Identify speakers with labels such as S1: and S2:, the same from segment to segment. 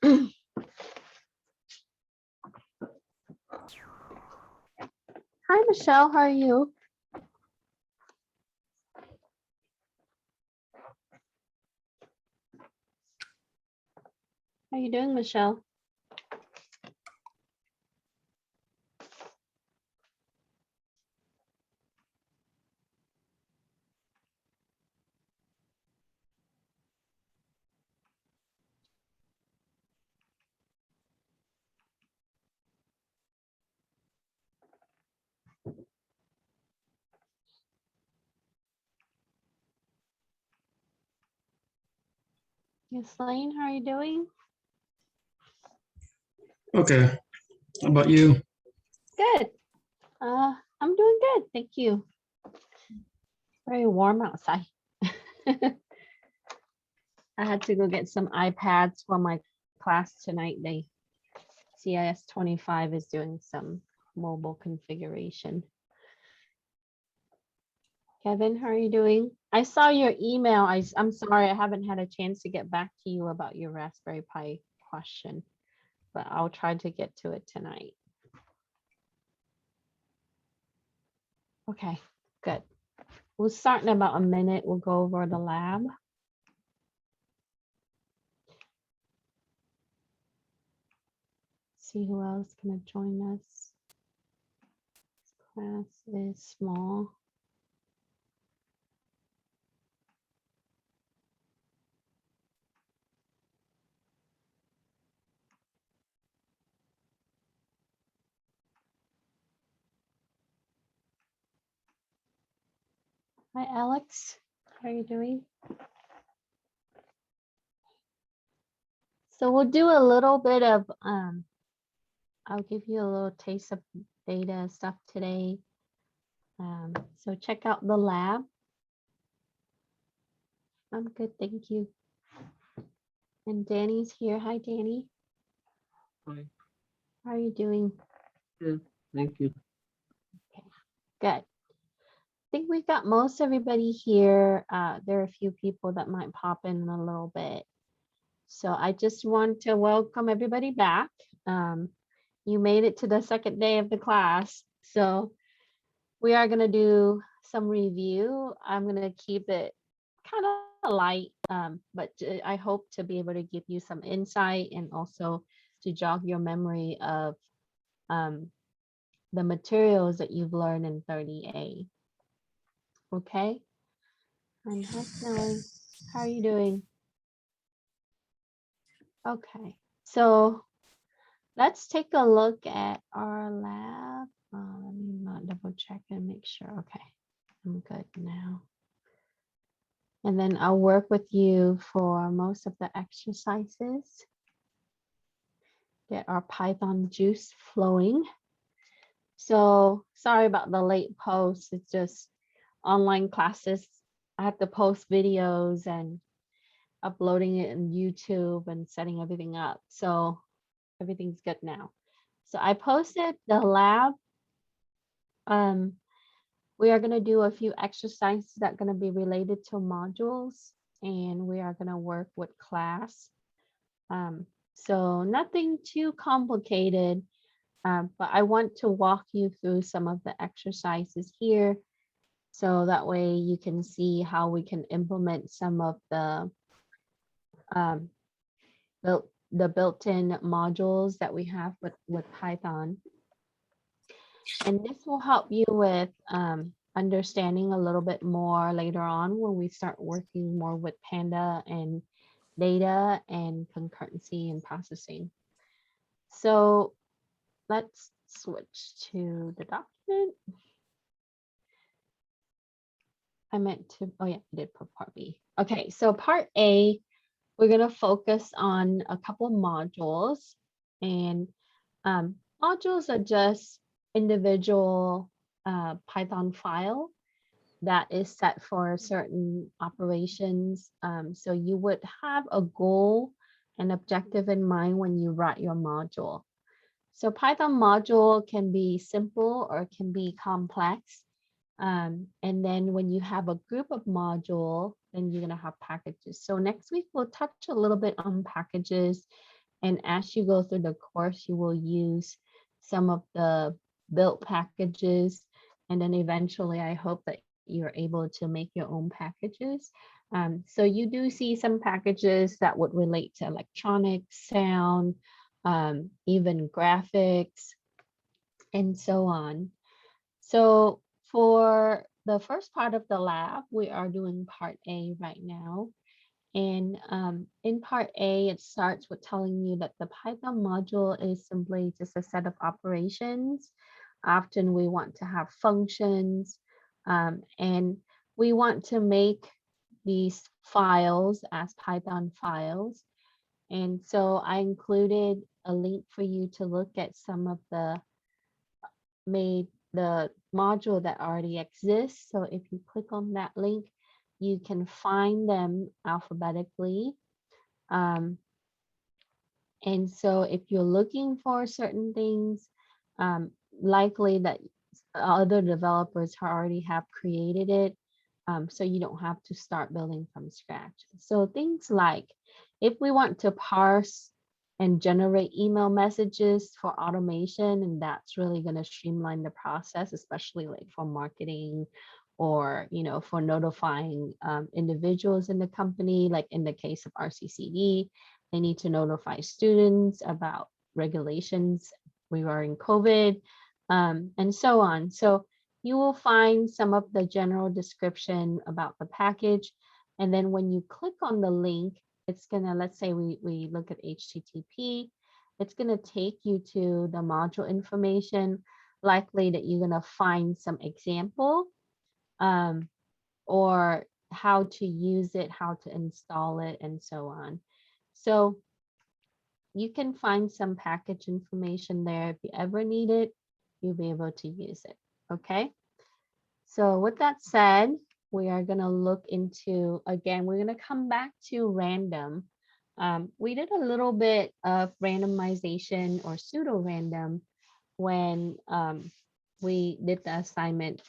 S1: Hi, Michelle. How are you? How are you doing, Michelle? Yes, Lane, how are you doing?
S2: Okay. How about you?
S1: Good. I'm doing good. Thank you. Very warm outside. I had to go get some iPads for my class tonight. CIS-30E is doing some mobile configuration. Kevin, how are you doing? I saw your email. I'm sorry, I haven't had a chance to get back to you about your Raspberry Pi question, but I'll try to get to it tonight. Okay, good. We'll start in about a minute. We'll go over the lab. See who else can join us. This class is small. Hi, Alex. How are you doing? So we'll do a little bit of, I'll give you a little taste of data stuff today. So check out the lab. I'm good, thank you. And Danny's here. Hi, Danny.
S3: Hi.
S1: How are you doing?
S3: Good, thank you.
S1: Okay, good. I think we've got most everybody here. There are a few people that might pop in a little bit. So I just want to welcome everybody back. You made it to the second day of the class. So we are going to do some review. I'm going to keep it kind of light, but I hope to be able to give you some insight and also to jog your memory of the materials that you've learned in 30A. Okay. And hi, Snowy. How are you doing? Okay, so let's take a look at our lab. Let me not double check and make sure. Okay, I'm good now. And then I'll work with you for most of the exercises. Get our Python juice flowing. So sorry about the late post. It's just online classes. I have to post videos and uploading it in YouTube and setting everything up. So everything's good now. So I posted the lab. We are going to do a few exercises that are going to be related to modules, and we are going to work with class. So nothing too complicated, but I want to walk you through some of the exercises here. So that way you can see how we can implement some of the built-in modules that we have with Python. And this will help you with understanding a little bit more later on when we start working more with Panda and data and concurrency and processing. So let's switch to the document. I meant to, oh yeah, I did put part B. Okay, so part A, we're going to focus on a couple of modules, and modules are just individual Python file that is set for certain operations. So you would have a goal and objective in mind when you write your module. So Python module can be simple or it can be complex. And then when you have a group of module, then you're going to have packages. So next week we'll touch a little bit on packages And as you go through the course, you will use some of the built packages. And then eventually, I hope that you're able to make your own packages. So you do see some packages that would relate to electronics, sound, even graphics, and so on. So for the first part of the lab, we are doing part A right now. And in part A, it starts with telling you that the Python module is simply just a set of operations. Often we want to have functions, and we want to make these files as Python files. And so I included a link for you to look at some of the module that already exists. So if you click on that link, you can find them alphabetically. And so if you're looking for certain things, likely that other developers already have created it. So you don't have to start building from scratch. So things like if we want to parse and generate email messages for automation, and that's really going to streamline the process, especially like for marketing or, for notifying individuals in the company, like in the case of RCCD, they need to notify students about regulations regarding COVID, and so on. So you will find some of the general description about the package. And then when you click on the link, it's gonna, let's say we look at HTTP, it's gonna take you to the module information, likely that you're gonna find some example, or how to use it, how to install it, and so on. So you can find some package information there. If you ever need it, you'll be able to use it, okay? So with that said, we are gonna look into, again, we're gonna come back to random. We did a little bit of randomization or pseudo-random when we did the assignment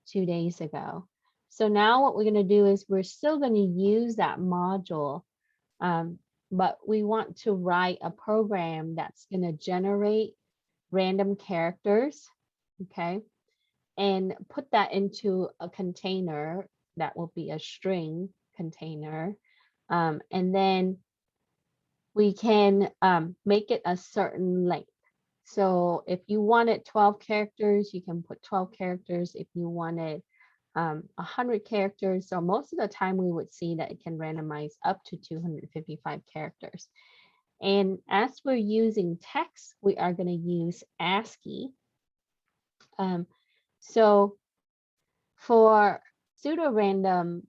S1: 2 days ago. So now what we're gonna do is we're still gonna use that module, but we want to write a program that's gonna generate random characters, okay? And put that into a container that will be a string container. And then we can make it a certain length. So if you wanted 12 characters, you can put 12 characters. If you wanted 100 characters, so most of the time we would see that it can randomize up to 255 characters. And as we're using text, we are going to use ASCII. So for pseudo-random,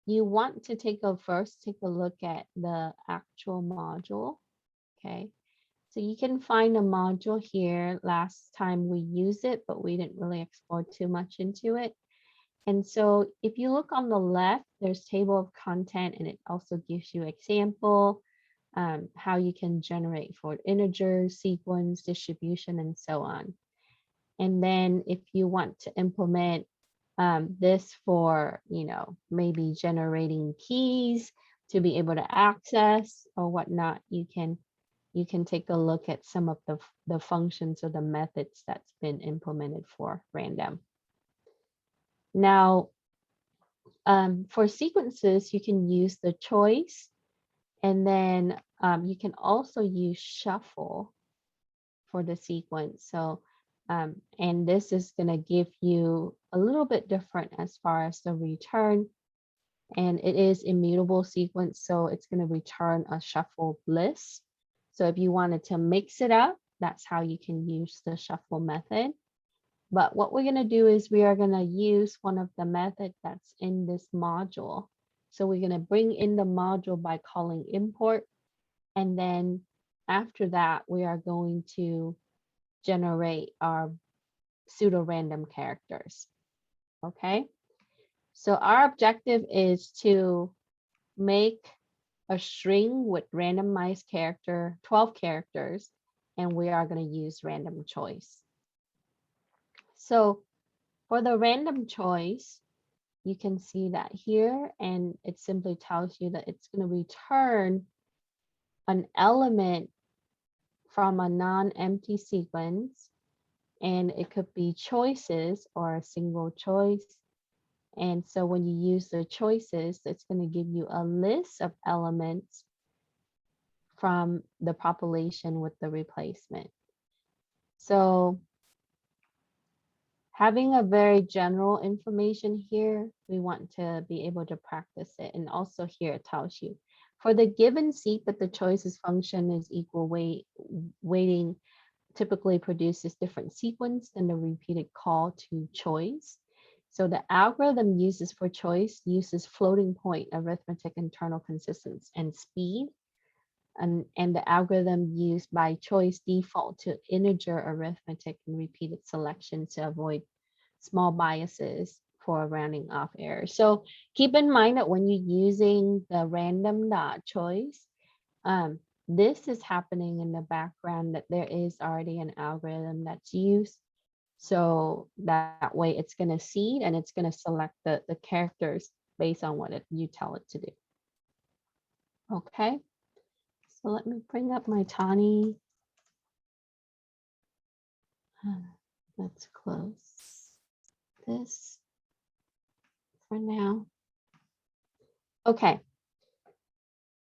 S1: you want to first take a look at the actual module, okay? So you can find a module here. Last time we used it, but we didn't really explore too much into it. And so if you look on the left, there's table of content, and it also gives you example, how you can generate for integers, sequence, distribution, and so on. And then if you want to implement this for, maybe generating keys to be able to access or whatnot, you can take a look at some of the functions or the methods that's been implemented for random. Now, for sequences, you can use the choice, and then you can also use shuffle for the sequence. So, and this is going to give you a little bit different as far as the return, and it is immutable sequence, so it's going to return a shuffled list. So if you wanted to mix it up, that's how you can use the shuffle method. But what we're going to do is we are going to use one of the methods that's in this module. So we're going to bring in the module by calling import, and then after that, we are going to generate our pseudo-random characters, okay? So our objective is to make a string with randomized character, 12 characters, and we are going to use random choice. So for the random choice, you can see that here, and it simply tells you that it's going to return an element from a non-empty sequence, and it could be choices or a single choice. And so when you use the choices, it's going to give you a list of elements from the population with the replacement. So having a very general information here, we want to be able to practice it. And also here it tells you, for the given seat that the choices function is equal weighting typically produces different sequence than the repeated call to choice. So the algorithm uses for choice uses floating point arithmetic internal consistency and speed. And the algorithm used by choice default to integer arithmetic and repeated selection to avoid small biases for rounding off errors. So keep in mind that when you're using the random.choice, this is happening in the background, that there is already an algorithm that's used. So that way it's going to seed and it's going to select the characters based on what you tell it to do. Okay. So let me bring up my Tawny. Let's close this for now. Okay.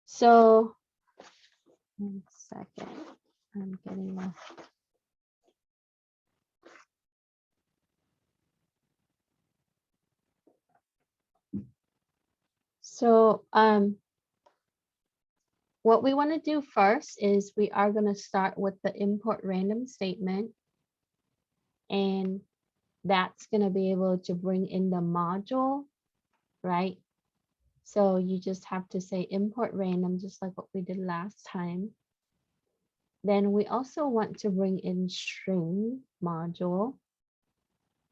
S1: So 1 second. I'm getting a So what we want to do first is we are going to start with the import random statement. And that's going to be able to bring in the module, right? So you just have to say import random, just like what we did last time. Then we also want to bring in string module,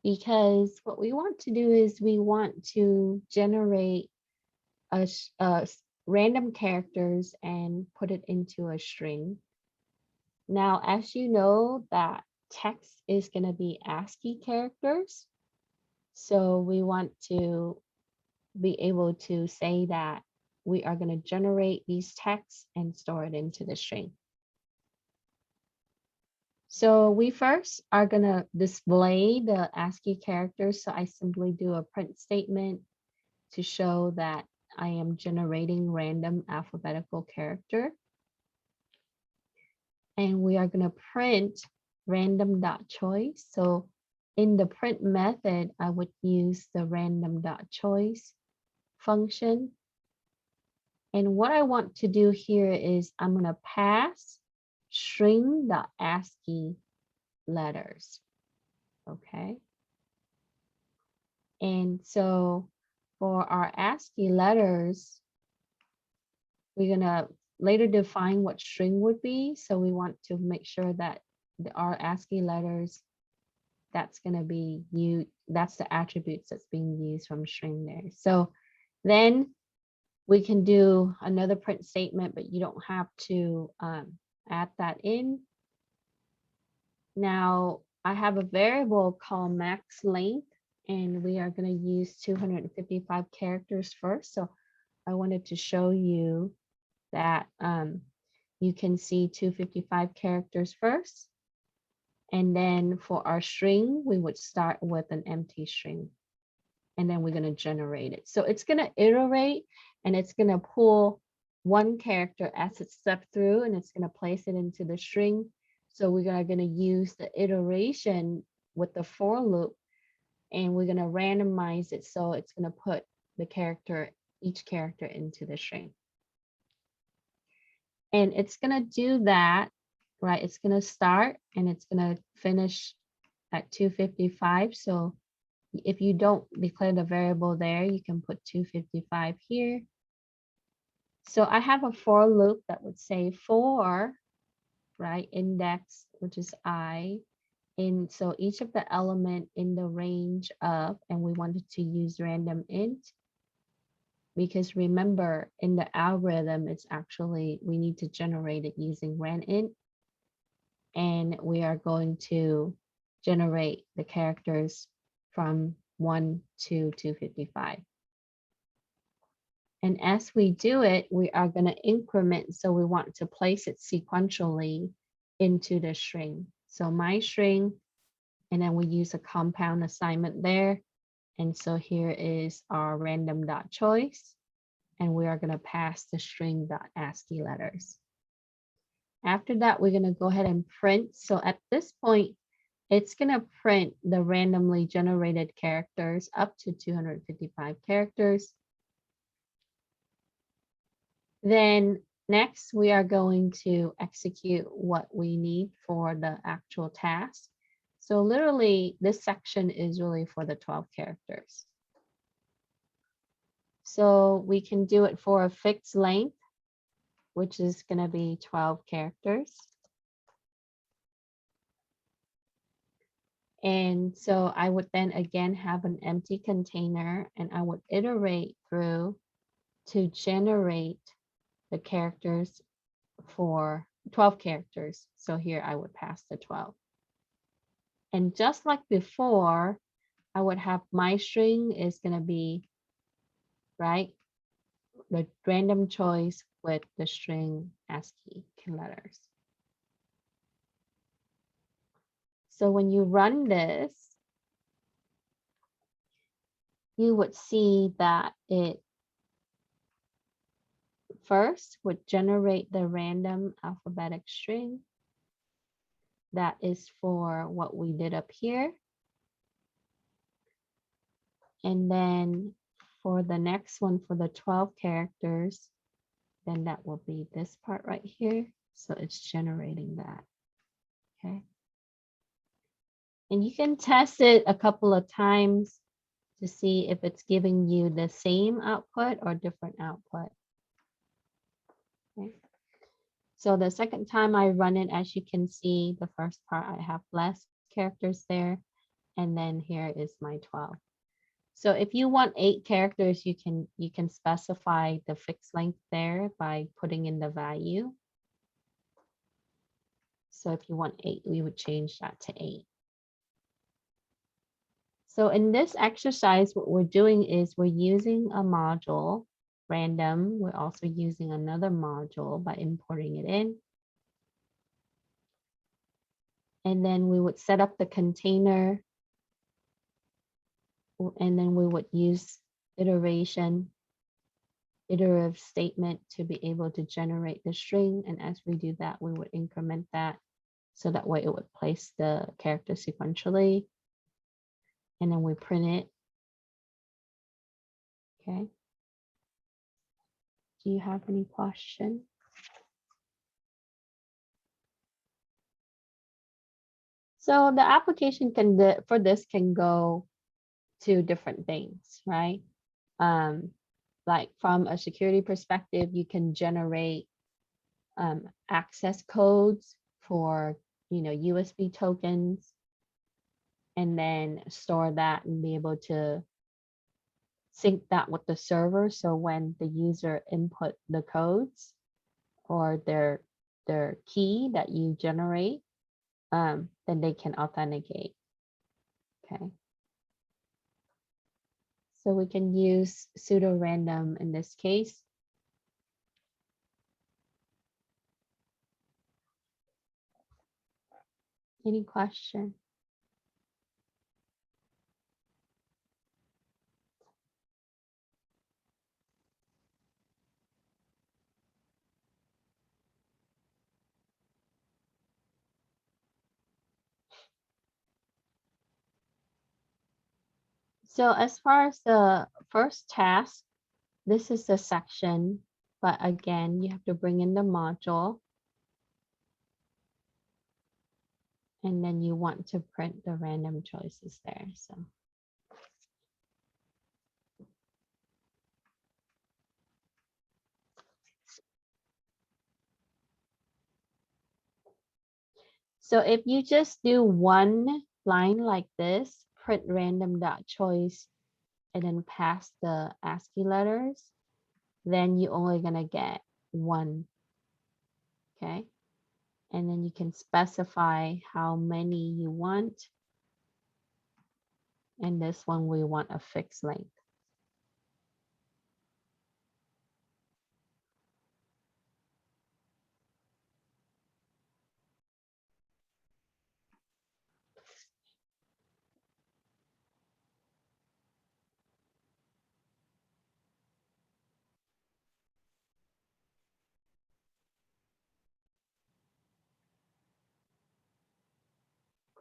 S1: because what we want to do is we want to generate a random characters and put it into a string. Now, as you know, that text is going to be ASCII characters. So we want to be able to say that we are going to generate these texts and store it into the string. So we first are going to display the ASCII characters. So I simply do a print statement to show that I am generating random alphabetical character. And we are going to print random.choice. So in the print method, I would use the random.choice function. And what I want to do here is I'm going to pass string.ASCII letters. Okay. And so for our ASCII letters, we're going to later define what string would be. So we want to make sure that our ASCII letters, that's going to be you. That's the attributes that's being used from string there. So then we can do another print statement, but you don't have to add that in. Now I have a variable called max length, and we are going to use 255 characters first. So I wanted to show you that you can see 255 characters first. And then for our string, we would start with an empty string. And then we're going to generate it. So it's going to iterate, and it's going to pull one character as it steps through, and it's going to place it into the string. So we are going to use the iteration with the for loop, and we're going to randomize it. So it's going to put the character, each character into the string. And it's going to do that, right? It's going to start and it's going to finish at 255. So if you don't declare the variable there, you can put 255 here. So I have a for loop that would say for, right, index, which is I. And so each of the element in the range of, and we wanted to use random int, because remember in the algorithm, it's actually, we need to generate it using randint. And we are going to generate the characters from 1 to 255. And as we do it, we are going to increment. So we want to place it sequentially into the string. So my string, and then we use a compound assignment there. And so here is our random.choice, and we are going to pass the string.ASCII letters. After that, we're going to go ahead and print. So at this point, it's going to print the randomly generated characters up to 255 characters. Then next, we are going to execute what we need for the actual task. So literally, this section is really for the 12 characters. So we can do it for a fixed length, which is going to be 12 characters. And so I would then again have an empty container, and I would iterate through to generate the characters for 12 characters. So here I would pass the 12. And just like before, I would have my string is going to be, right, the random choice with the string ASCII letters. So when you run this, you would see that it first would generate the random alphabetic string. That is for what we did up here. And then for the next one, for the 12 characters, then that will be this part right here. So it's generating that. Okay. And you can test it a couple of times to see if it's giving you the same output or different output. Okay. So the second time I run it, as you can see, the first part I have less characters there, and then here is my 12. So if you want 8 characters, you can specify the fixed length there by putting in the value. So if you want 8, we would change that to 8. So in this exercise, what we're doing is we're using a module, random. We're also using another module by importing it in. And then we would set up the container. And then we would use iterative statement to be able to generate the string. And as we do that, we would increment that. So that way it would place the character sequentially. And then we print it. Okay. Do you have any question? So the application for this can go to different things, right? Like from a security perspective, you can generate access codes for, USB tokens, and then store that and be able to sync that with the server. So when the user input the codes or their key that you generate, then they can authenticate. Okay. So we can use pseudo-random in this case. Any question? So as far as the first task, this is the section, but again, you have to bring in the module. And then you want to print the random choices there. So if you just do one line like this, print random.choice, and then pass the ASCII letters, then you're only gonna get one. Okay. And then you can specify how many you want. And this one, we want a fixed length.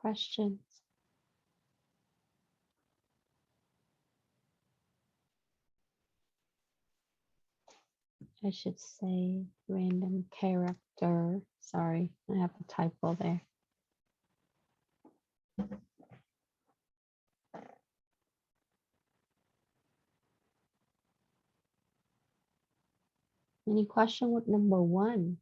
S1: questions? I should say random character. Sorry, I have a typo there. Any question with number 1?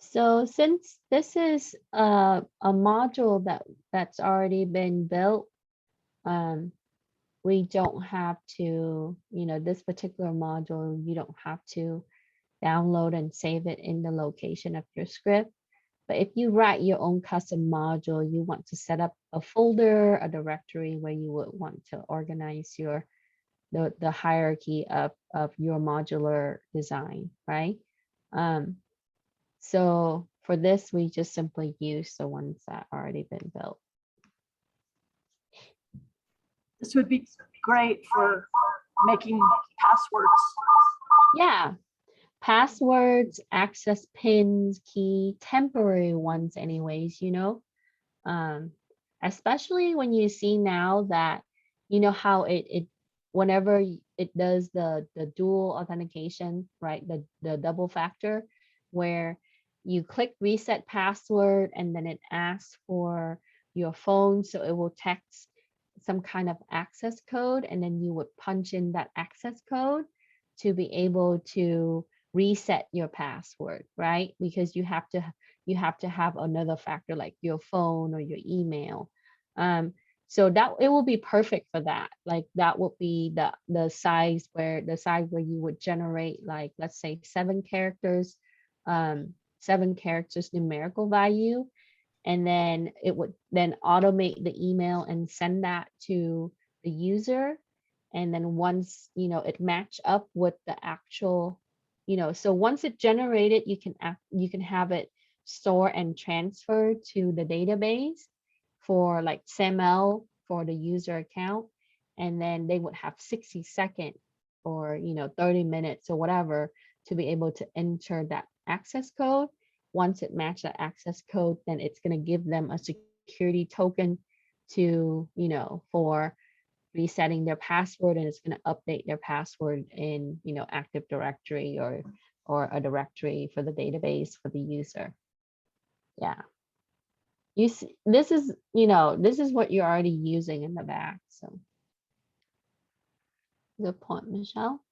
S1: So since this is a module that's already been built, we don't have to, this particular module, you don't have to download and save it in the location of your script. But if you write your own custom module, you want to set up a folder, a directory where you would want to organize the hierarchy of your modular design, right? So for this, we just simply use the ones that already been built.
S4: This would be great for making passwords.
S1: Yeah, passwords, access pins, key, temporary ones anyways, especially when you see now that, how it whenever it does the dual authentication, right? The double factor, where you click reset password and then it asks for your phone. So it will text some kind of access code, and then you would punch in that access code to be able to reset your password, right? Because you have to have another factor like your phone or your email. So that it will be perfect for that. Like that would be the size where you would generate, like, let's say 7 characters, 7 characters numerical value. And then it would then automate the email and send that to the user. And then once, it match up with the actual, so once it generated, you can have it store and transfer to the database for like XML for the user account. And then they would have 60 seconds or, 30 minutes or whatever to be able to enter that access code. Once it matches that access code, then it's going to give them a security token to, for resetting their password, and it's going to update their password in, Active Directory or a directory for the database for the user. Yeah. You see, this is what you're already using in the back. So good point, Michelle.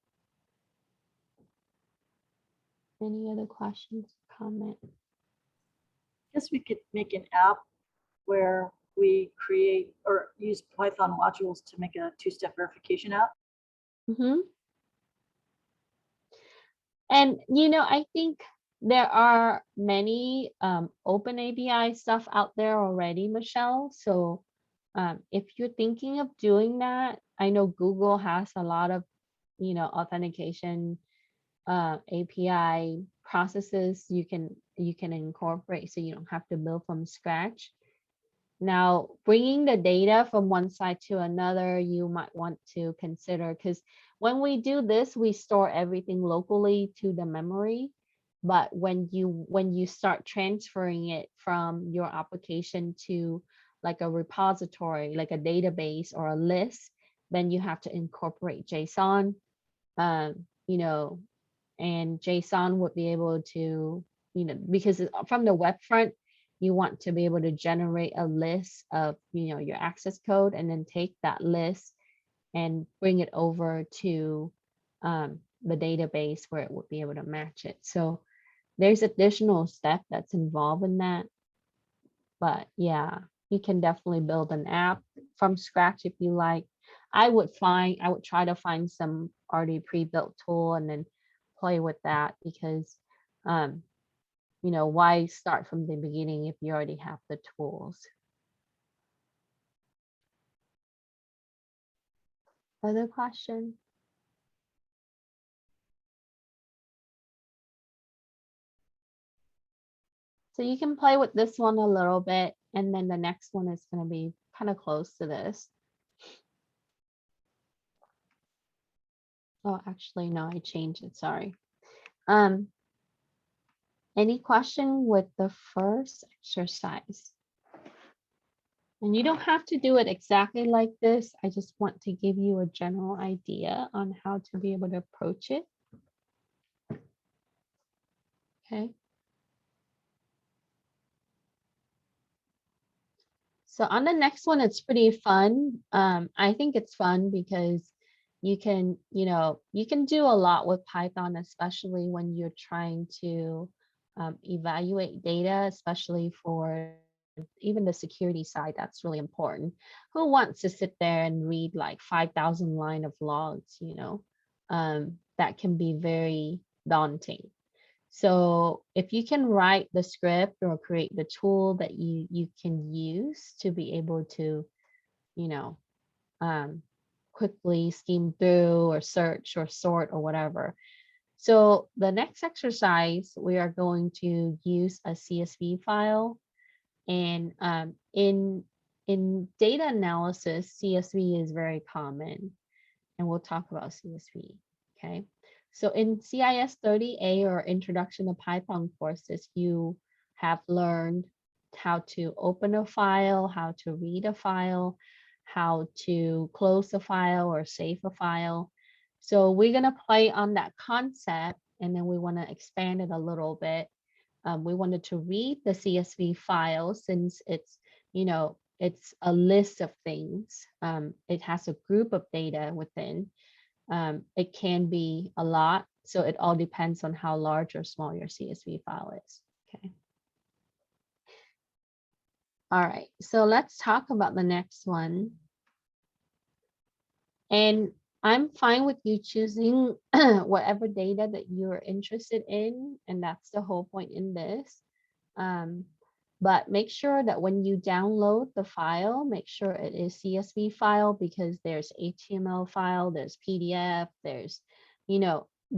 S1: Any other questions, comment?
S4: Guess we could make an app where we create or use Python modules to make a 2-step verification app.
S1: Mm-hmm. And, I think there are many open API stuff out there already, Michelle. So if you're thinking of doing that, I know Google has a lot of, authentication API processes you can incorporate, so you don't have to build from scratch. Now, bringing the data from one side to another, you might want to consider, because when we do this, we store everything locally to the memory. But when you start transferring it from your application to like a repository, like a database or a list, then you have to incorporate JSON, and JSON would be able to, because from the web front, you want to be able to generate a list of, your access code, and then take that list and bring it over to the database where it would be able to match it. So there's additional step that's involved in that. But yeah, you can definitely build an app from scratch if you like. I would try to find some already pre-built tool and then play with that, because why start from the beginning if you already have the tools? Other questions? So you can play with this one a little bit, and then the next one is going to be kind of close to this. Oh, actually, no, I changed it, sorry. Any question with the first exercise? And you don't have to do it exactly like this. I just want to give you a general idea on how to be able to approach it. Okay. So on the next one, it's pretty fun. I think it's fun because you can, you can do a lot with Python, especially when you're trying to evaluate data, especially for even the security side. That's really important. Who wants to sit there and read like 5,000 line of logs, that can be very daunting. So if you can write the script or create the tool that you can use to be able to, quickly skim through or search or sort or whatever. So the next exercise, we are going to use a CSV file. And in data analysis, CSV is very common. And we'll talk about CSV, okay? So in CIS-30E or Introduction to Python courses, you have learned how to open a file, how to read a file, how to close a file or save a file. So we're gonna play on that concept, and then we wanna expand it a little bit. We wanted to read the CSV file since it's, it's a list of things. It has a group of data within. It can be a lot, so it all depends on how large or small your CSV file is. Okay. All right, so let's talk about the next one. And I'm fine with you choosing whatever data that you're interested in, and that's the whole point in this. But make sure that when you download the file, make sure it is CSV file, because there's HTML file, there's PDF, there's,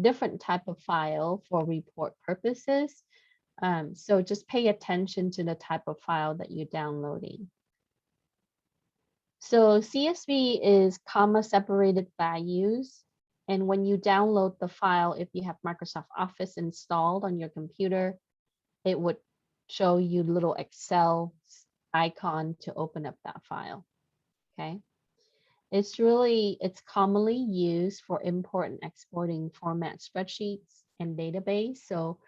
S1: different type of file for report purposes. So just pay attention to the type of file that you're downloading. So CSV is comma separated values. And when you download the file, if you have Microsoft Office installed on your computer, it would show you little Excel icon to open up that file. Okay. It's commonly used for import and exporting format spreadsheets and database. So,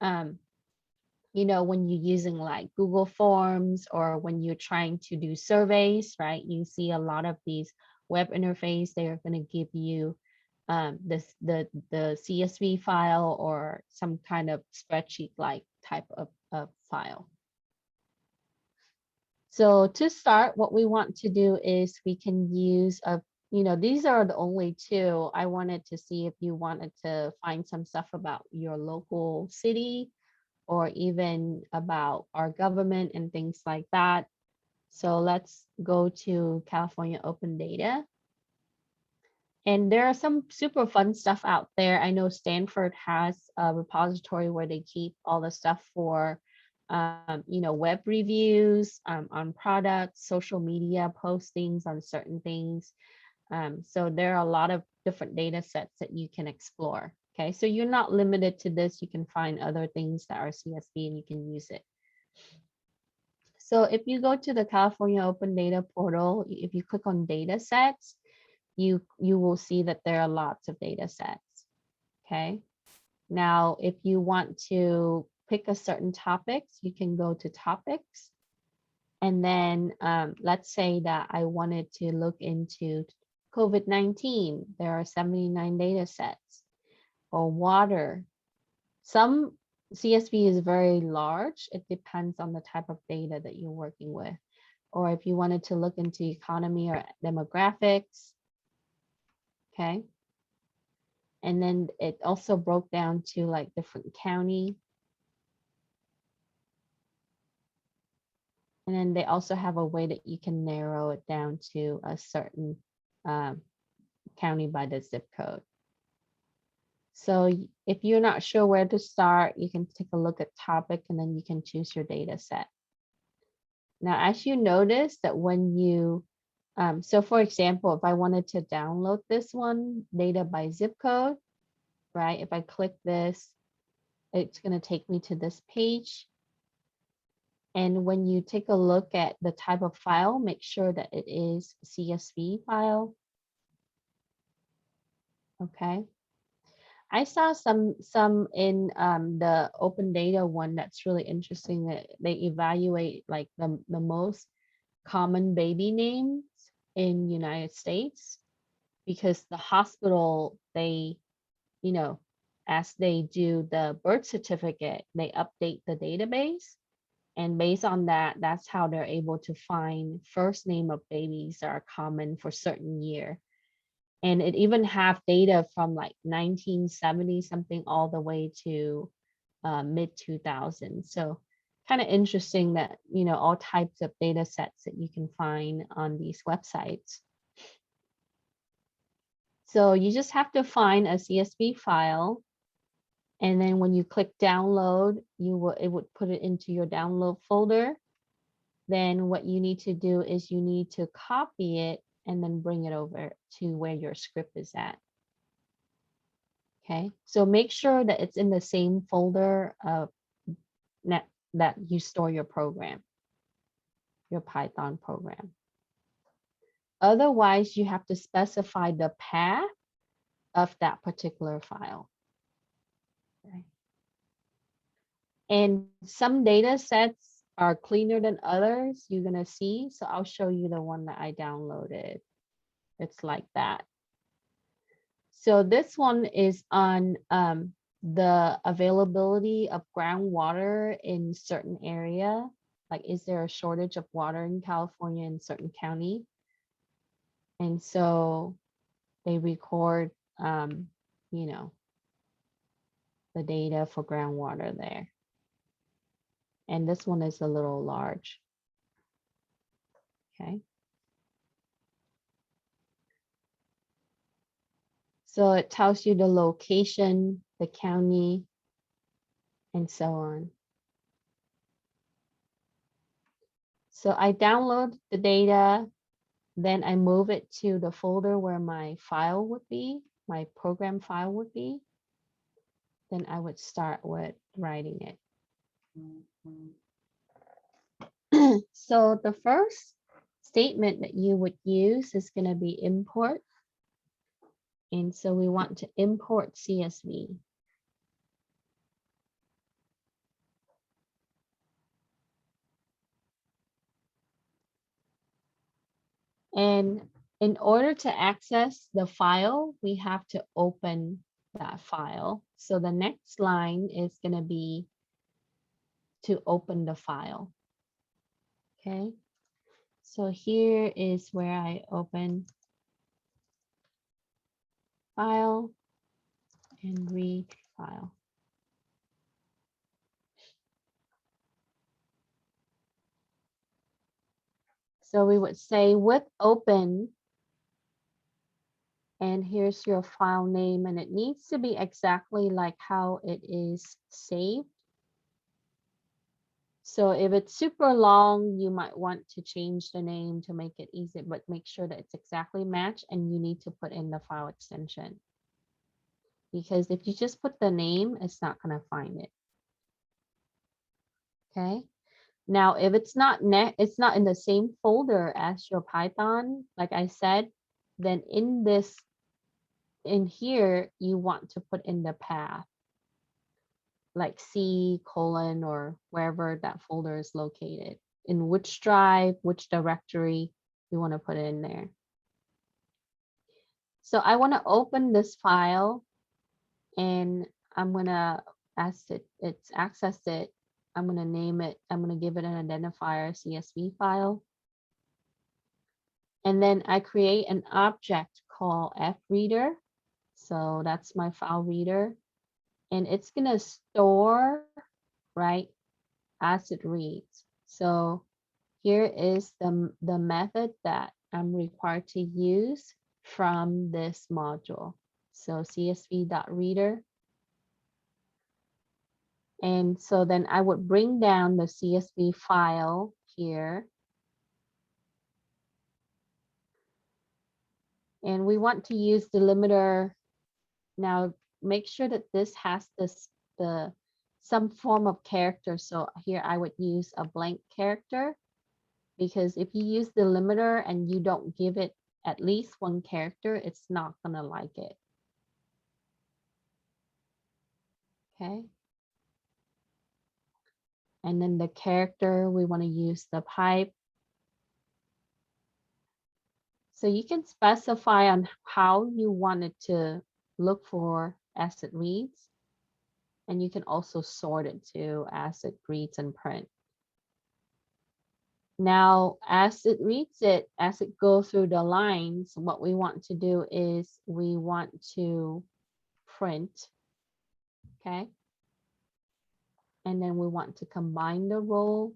S1: when you're using like Google Forms, or when you're trying to do surveys, right? You see a lot of these web interface, they are going to give you the CSV file or some kind of spreadsheet like type of file. So to start, what we want to do is we can use these are the only two. I wanted to see if you wanted to find some stuff about your local city, or even about our government and things like that. So let's go to California Open Data. And there are some super fun stuff out there. I know Stanford has a repository where they keep all the stuff for, web reviews on products, social media postings on certain things. So there are a lot of different data sets that you can explore. Okay, so you're not limited to this. You can find other things that are CSV and you can use it. So if you go to the California Open Data portal, if you click on data sets, you will see that there are lots of data sets. Okay, now if you want to pick a certain topics, you can go to topics. And then let's say that I wanted to look into COVID-19. There are 79 data sets. Or water. Some CSV is very large. It depends on the type of data that you're working with. Or if you wanted to look into economy or demographics. Okay. And then it also broke down to like different county. And then they also have a way that you can narrow it down to a certain county by the zip code. So if you're not sure where to start, you can take a look at topic and then you can choose your data set. Now, as you notice that when you, so for example, if I wanted to download this one, data by zip code, right? If I click this, it's going to take me to this page. And when you take a look at the type of file, make sure that it is CSV file. Okay. I saw some in the open data one that's really interesting, that they evaluate like the most common baby names in United States, because the hospital, they, you know, as they do the birth certificate, they update the database. And based on that, that's how they're able to find first name of babies that are common for certain year. And it even have data from like 1970 something all the way to mid 2000s. So kind of interesting that, you know, all types of data sets that you can find on these websites. So you just have to find a CSV file. And then when you click download, it would put it into your download folder. Then what you need to do is you need to copy it and then bring it over to where your script is at. Okay, so make sure that it's in the same folder that you store your program, your Python program. Otherwise, you have to specify the path of that particular file. Okay. And some data sets are cleaner than others, you're gonna see. So I'll show you the one that I downloaded. It's like that. So this one is on the availability of groundwater in certain area. Like, is there a shortage of water in California in certain county? And so they record, you know, the data for groundwater there. And this one is a little large. Okay. So it tells you the location, the county, and so on. So I download the data, then I move it to the folder where my file would be, my program file would be. Then I would start with writing it. So the first statement that you would use is going to be import. And so we want to import CSV. And in order to access the file, we have to open that file. So the next line is going to be to open the file. Okay. So here is where I open file and read file. So we would say with open, and here's your file name, and it needs to be exactly like how it is saved. So if it's super long, you might want to change the name to make it easy, but make sure that it's exactly matched, and you need to put in the file extension. Because if you just put the name, it's not going to find it. Okay. Now, if it's not in the same folder as your Python, like I said, then in here, you want to put in the path, like C:, or wherever that folder is located, in which drive, which directory you want to put it in there. So I want to open this file, and I'm going to ask it's accessed it. I'm going to name it, I'm going to give it an identifier CSV file. And then I create an object called fReader. So that's my file reader. And it's going to store, right, as it reads. So here is the method that I'm required to use from this module. So csv.reader. And so then I would bring down the CSV file here. And we want to use delimiter. Now, make sure that this has some form of character. So here I would use a blank character, because if you use delimiter and you don't give it at least one character, it's not gonna like it. Okay. And then the character, we want to use the pipe. So you can specify on how you want it to look for as it reads. And you can also sort it too as it reads and print. Now, as it reads it, as it goes through the lines, what we want to do is we want to print, okay? And then we want to combine the row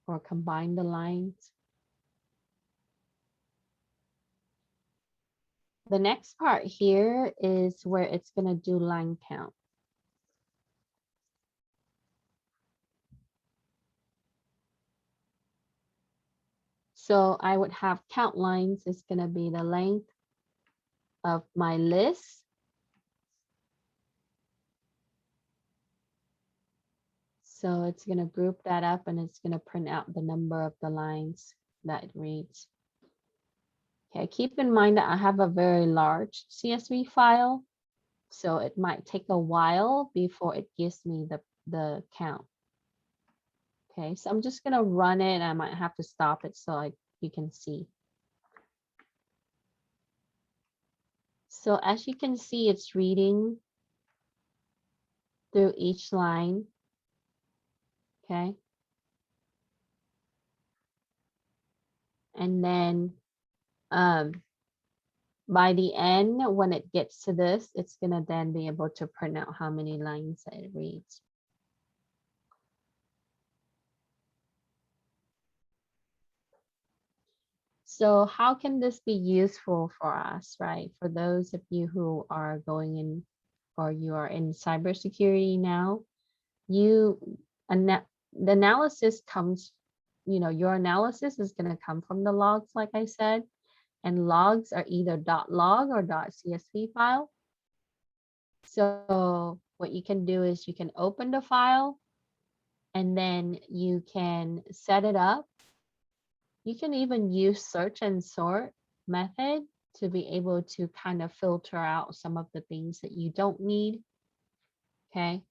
S1: or combine the lines. The next part here is where it's going to do line count. So I would have count lines is going to be the length of my list. So it's going to group that up and it's going to print out the number of the lines that it reads. Okay, keep in mind that I have a very large CSV file, so it might take a while before it gives me the count. Okay, so I'm just going to run it. I might have to stop it so you can see. So as you can see, it's reading through each line. Okay. And then by the end, when it gets to this, it's going to then be able to print out how many lines that it reads. So how can this be useful for us, right? For those of you who are going in or you are in cybersecurity now, the analysis comes, your analysis is going to come from the logs, like I said, and logs are either .log or .csv file. So what you can do is you can open the file and then you can set it up. You can even use search and sort method to be able to kind of filter out some of the things that you don't need. Okay.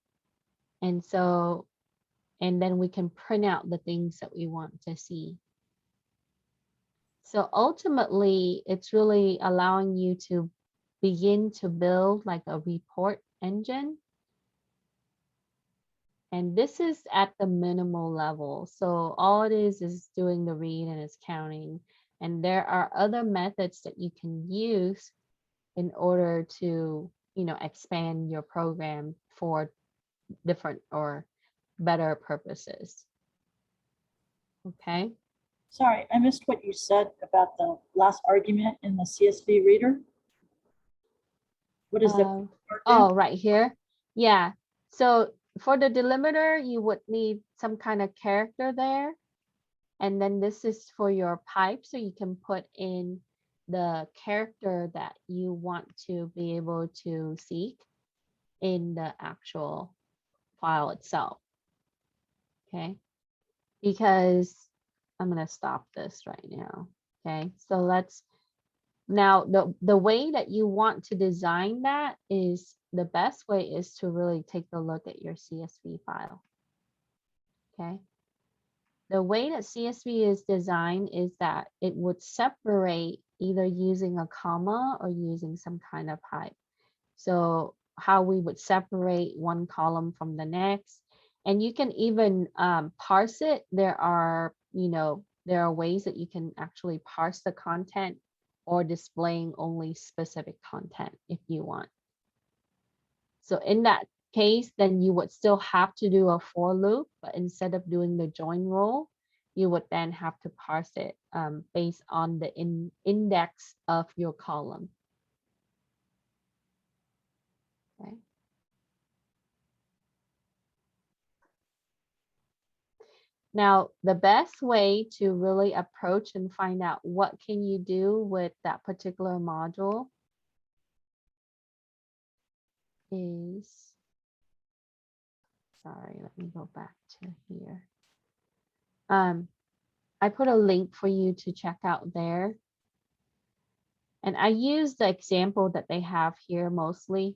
S1: And so, and then we can print out the things that we want to see. So ultimately, it's really allowing you to begin to build like a report engine. And this is at the minimal level. So all it is doing the read and it's counting. And there are other methods that you can use in order to, expand your program for different or better purposes. Okay.
S4: Sorry, I missed what you said about the last argument in the CSV reader. What is the
S1: oh, right here. Yeah. So for the delimiter, you would need some kind of character there. And then this is for your pipe. So you can put in the character that you want to be able to seek in the actual file itself. Okay. Because I'm going to stop this right now. Okay. So now the way that you want to design that is the best way is to really take a look at your CSV file. Okay. The way that CSV is designed is that it would separate either using a comma or using some kind of pipe. So how we would separate one column from the next, and you can even parse it. There are ways that you can actually parse the content or displaying only specific content if you want. So in that case, then you would still have to do a for loop, but instead of doing the join rule, you would then have to parse it based on the index of your column. Okay. Now, the best way to really approach and find out what can you do with that particular module is, sorry, let me go back to here. I put a link for you to check out there. And I use the example that they have here mostly,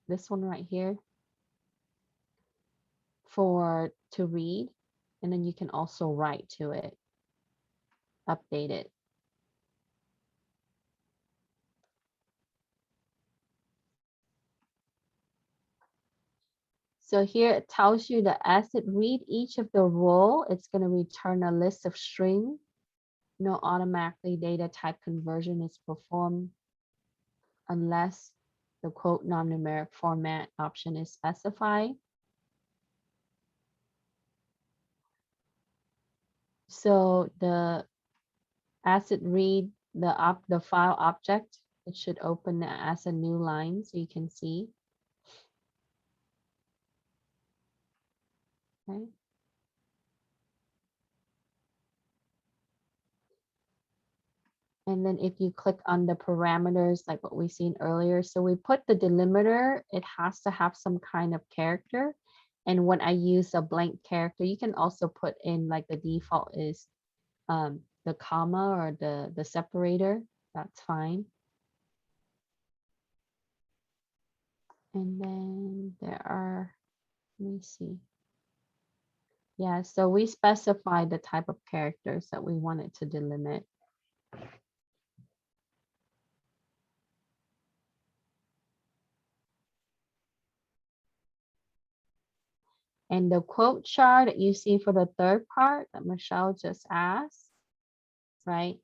S1: this one right here, to read. And then you can also write to it, update it. So here it tells you that as it read each of the row, it's going to return a list of string. No automatically data type conversion is performed unless the quote non-numeric format option is specified. So as it read the file object, it should open as a new line so you can see. Okay. And then if you click on the parameters, like what we seen earlier, so we put the delimiter, it has to have some kind of character. And when I use a blank character, you can also put in, like, the default is the comma or the separator. That's fine. And then there are, let me see. Yeah, so we specify the type of characters that we wanted to delimit. And the quote chart that you see for the third part that Michelle just asked, right?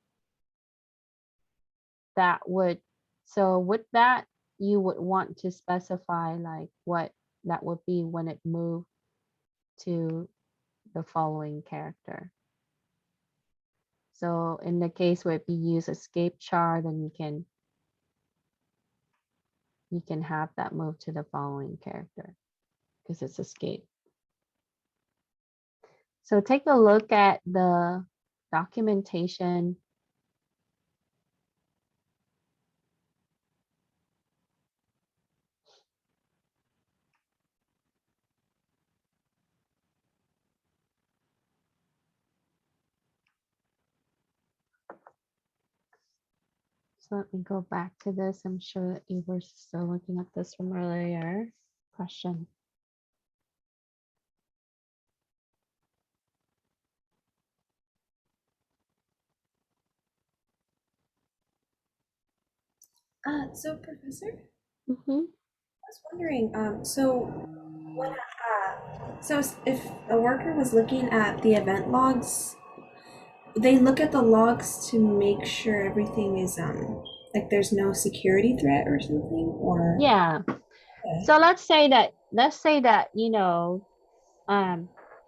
S1: That would, so with that, you would want to specify like what that would be when it moved to the following character. So in the case where if you use escape char, then you can have that move to the following character because it's escape. So take a look at the documentation. So let me go back to this. I'm sure that you were still looking at this from earlier. Question.
S5: So Professor,
S1: Mm-hmm.
S5: I was wondering, if a worker was looking at the event logs, they look at the logs to make sure everything is like there's no security threat or something, or
S1: Yeah. So let's say that, you know,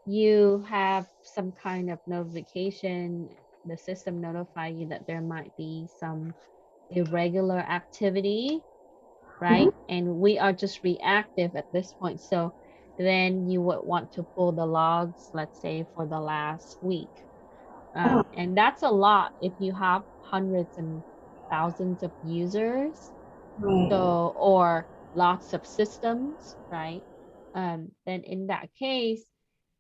S1: you have some kind of notification, the system notify you that there might be some irregular activity, right? And we are just reactive at this point. So then you would want to pull the logs, let's say for the last week. And that's a lot if you have hundreds and thousands of users.
S5: right.
S1: So, or lots of systems, right? Then in that case,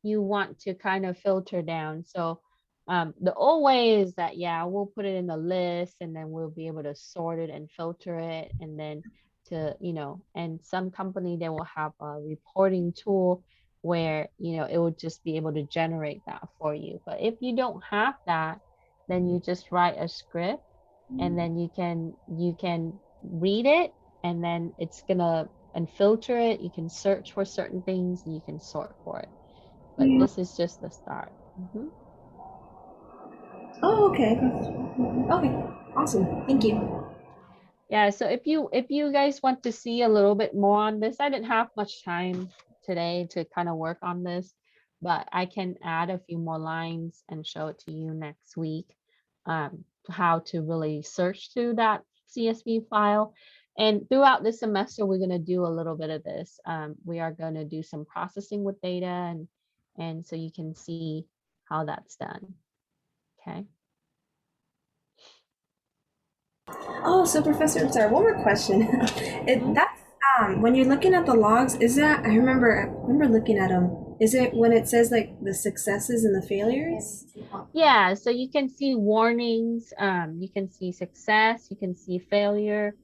S1: you want to kind of filter down. So the old way is that, yeah, we'll put it in the list and then we'll be able to sort it and filter it. And then to, you know, and some company, they will have a reporting tool where, you know, it will just be able to generate that for you. But if you don't have that, then you just write a script and then you can read it and then it's gonna and filter it. You can search for certain things and you can sort for it. But this is just the start.
S5: Oh, okay. Okay, awesome. Thank you.
S1: Yeah, so if you guys want to see a little bit more on this, I didn't have much time today to kind of work on this, but I can add a few more lines and show it to you next week, how to really search through that CSV file. And throughout this semester, we're going to do a little bit of this. We are going to do some processing with data and so you can see how that's done. Okay.
S5: Oh, so Professor, I'm sorry, one more question. That's when you're looking at the logs, is that I remember looking at them. Is it when it says like the successes and the failures?
S1: Yeah, so you can see warnings, you can see success, you can see failure.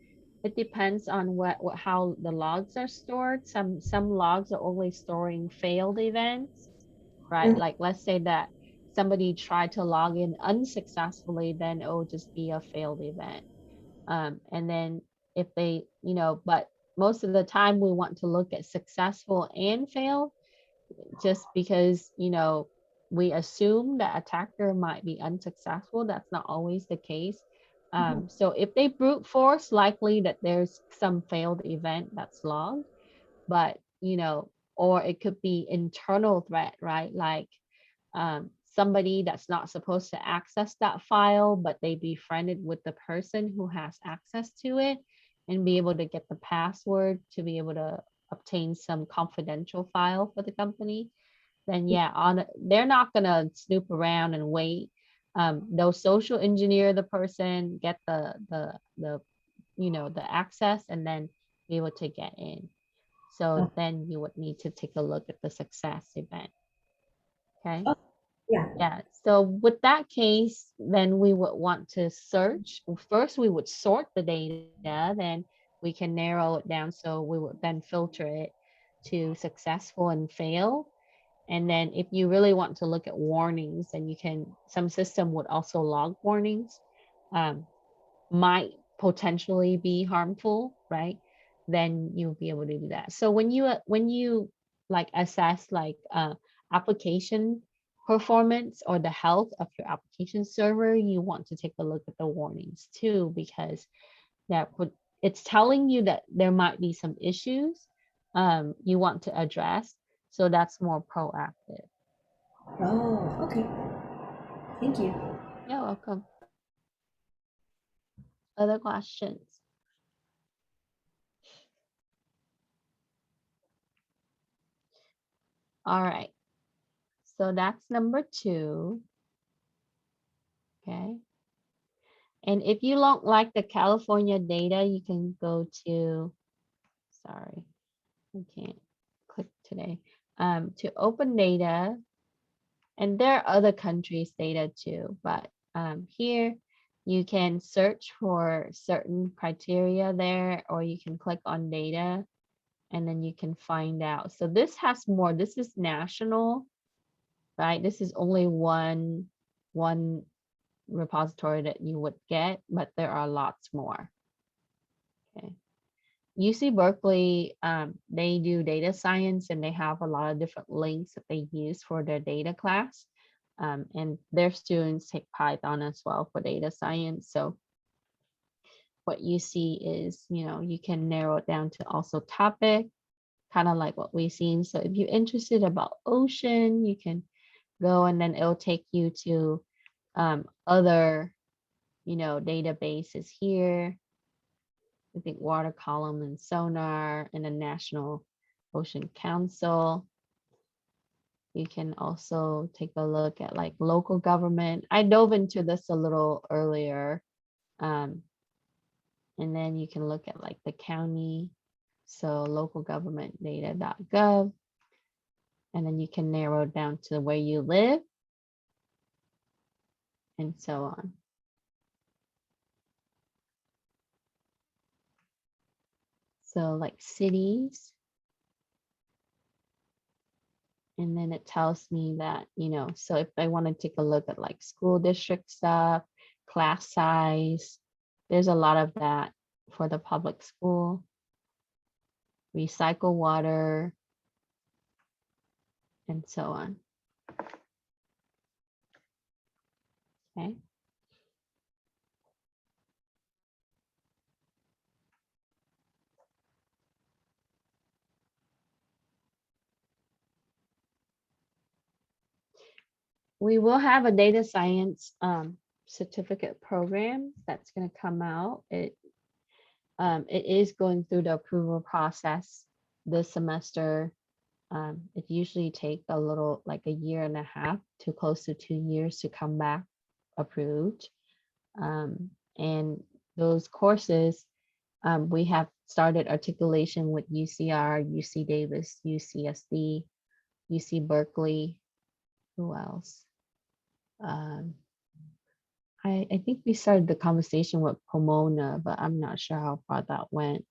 S1: It depends on how the logs are stored. Some logs are only storing failed events, right?
S5: Mm.
S1: Like let's say that somebody tried to log in unsuccessfully, then it will just be a failed event. And then if they, but most of the time we want to look at successful and failed, just because, we assume that attacker might be unsuccessful. That's not always the case. So if they brute force, likely that there's some failed event that's logged, but, or it could be internal threat, right? Like somebody that's not supposed to access that file, but they befriended with the person who has access to it and be able to get the password to be able to obtain some confidential file for the company. Then yeah, they're not gonna snoop around and wait. They'll social engineer the person, get the access, and then be able to get in. So then you would need to take a look at the success event. Okay.
S5: Oh, yeah.
S1: Yeah. So with that case, then we would want to search. First, we would sort the data, then we can narrow it down. So we would then filter it to successful and fail. And then if you really want to look at warnings, then you can, some system would also log warnings, might potentially be harmful, right? Then you'll be able to do that. So when you like assess like application performance or the health of your application server, you want to take a look at the warnings too, because it's telling you that there might be some issues you want to address. So that's more proactive.
S5: Oh, okay. Thank you.
S1: You're welcome. Other questions? All right. So that's number 2. Okay. And if you don't like the California data, you can go to, sorry, I can't click today, to open data. And there are other countries' data too, but here you can search for certain criteria there, or you can click on data and then you can find out. So this has more, this is national, right? This is only one repository that you would get, but there are lots more. Okay. UC Berkeley, they do data science and they have a lot of different links that they use for their data class. And their students take Python as well for data science. So what you see is, you can narrow it down to also topic, kind of like what we've seen. So if you're interested about ocean, you can go and then it'll take you to other, databases here. I think water column and sonar and the National Ocean Council. You can also take a look at like local government. I dove into this a little earlier. And then you can look at like the county. So localgovernmentdata.gov. And then you can narrow it down to where you live and so on. So like cities. And then it tells me that, so if I want to take a look at like school district stuff, class size, there's a lot of that for the public school. Recycle water, and so on. Okay. We will have a data science certificate program that's going to come out. It is going through the approval process this semester. It usually take a little, like a year and a half to close to 2 years to come back approved. And those courses, we have started articulation with UCR, UC Davis, UCSD, UC Berkeley. Who else? I think we started the conversation with Pomona, but I'm not sure how far that went.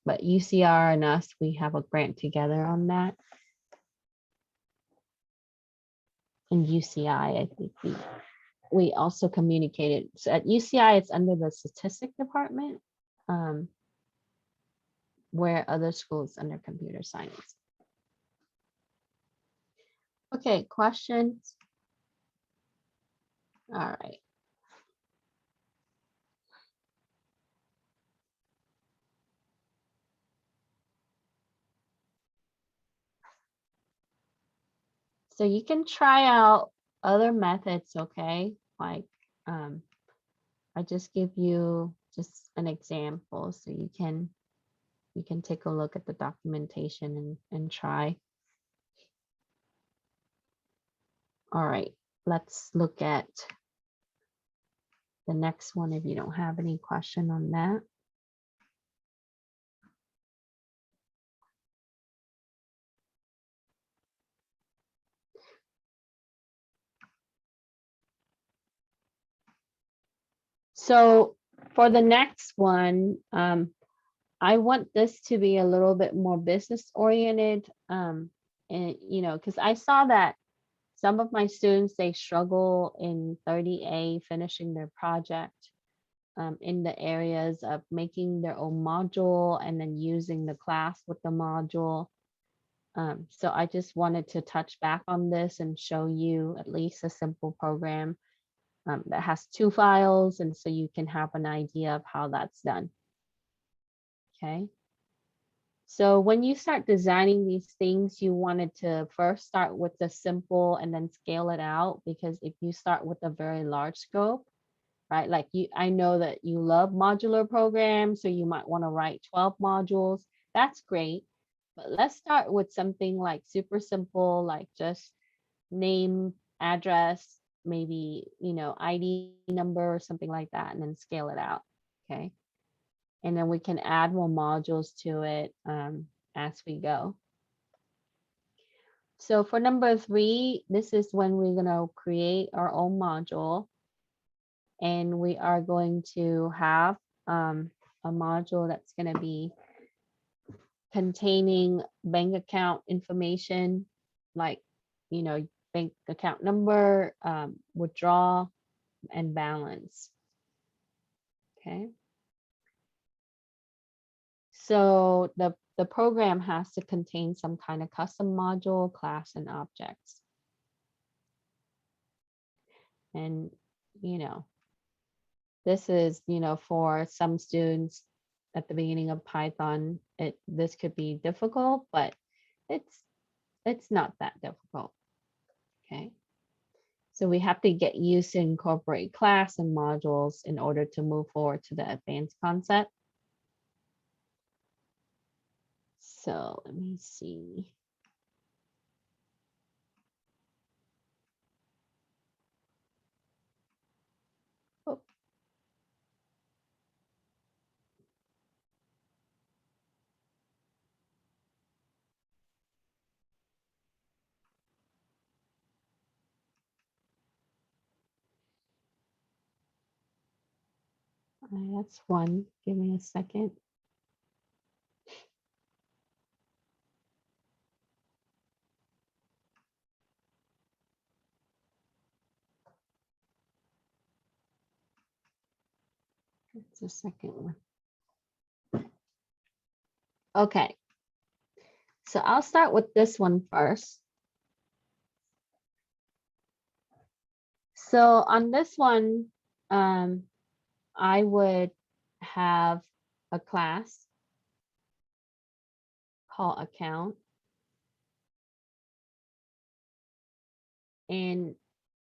S1: But UCR and us, we have a grant together on that. And UCI, I think we also communicated. So at UCI, it's under the statistics department, where other schools under computer science. Okay, questions? All right. So you can try out other methods, okay? Like, I just give you just an example so you can take a look at the documentation and try. All right, let's look at the next one if you don't have any question on that. So for the next one, I want this to be a little bit more business oriented, and because I saw that some of my students, they struggle in 30A finishing their project in the areas of making their own module and then using the class with the module. So I just wanted to touch back on this and show you at least a simple program that has 2 files, and so you can have an idea of how that's done. Okay. So when you start designing these things, you wanted to first start with the simple and then scale it out, because if you start with a very large scope, right? Like I know that you love modular programs, so you might want to write 12 modules. That's great. But let's start with something like super simple, like just name, address, maybe, ID number or something like that, and then scale it out. Okay. And then we can add more modules to it as we go. So for number 3, this is when we're going to create our own module. And we are going to have a module that's going to be containing bank account information, like, bank account number, withdrawal, and balance. Okay. So the program has to contain some kind of custom module, class, and objects. And, this is, for some students at the beginning of Python, this could be difficult, but it's not that difficult. Okay. So we have to get used to incorporate class and modules in order to move forward to the advanced concept. So let me see. Oh. That's one. Give me a second. It's the second one. Okay. So I'll start with this one first. So on this one, I would have a class called account. And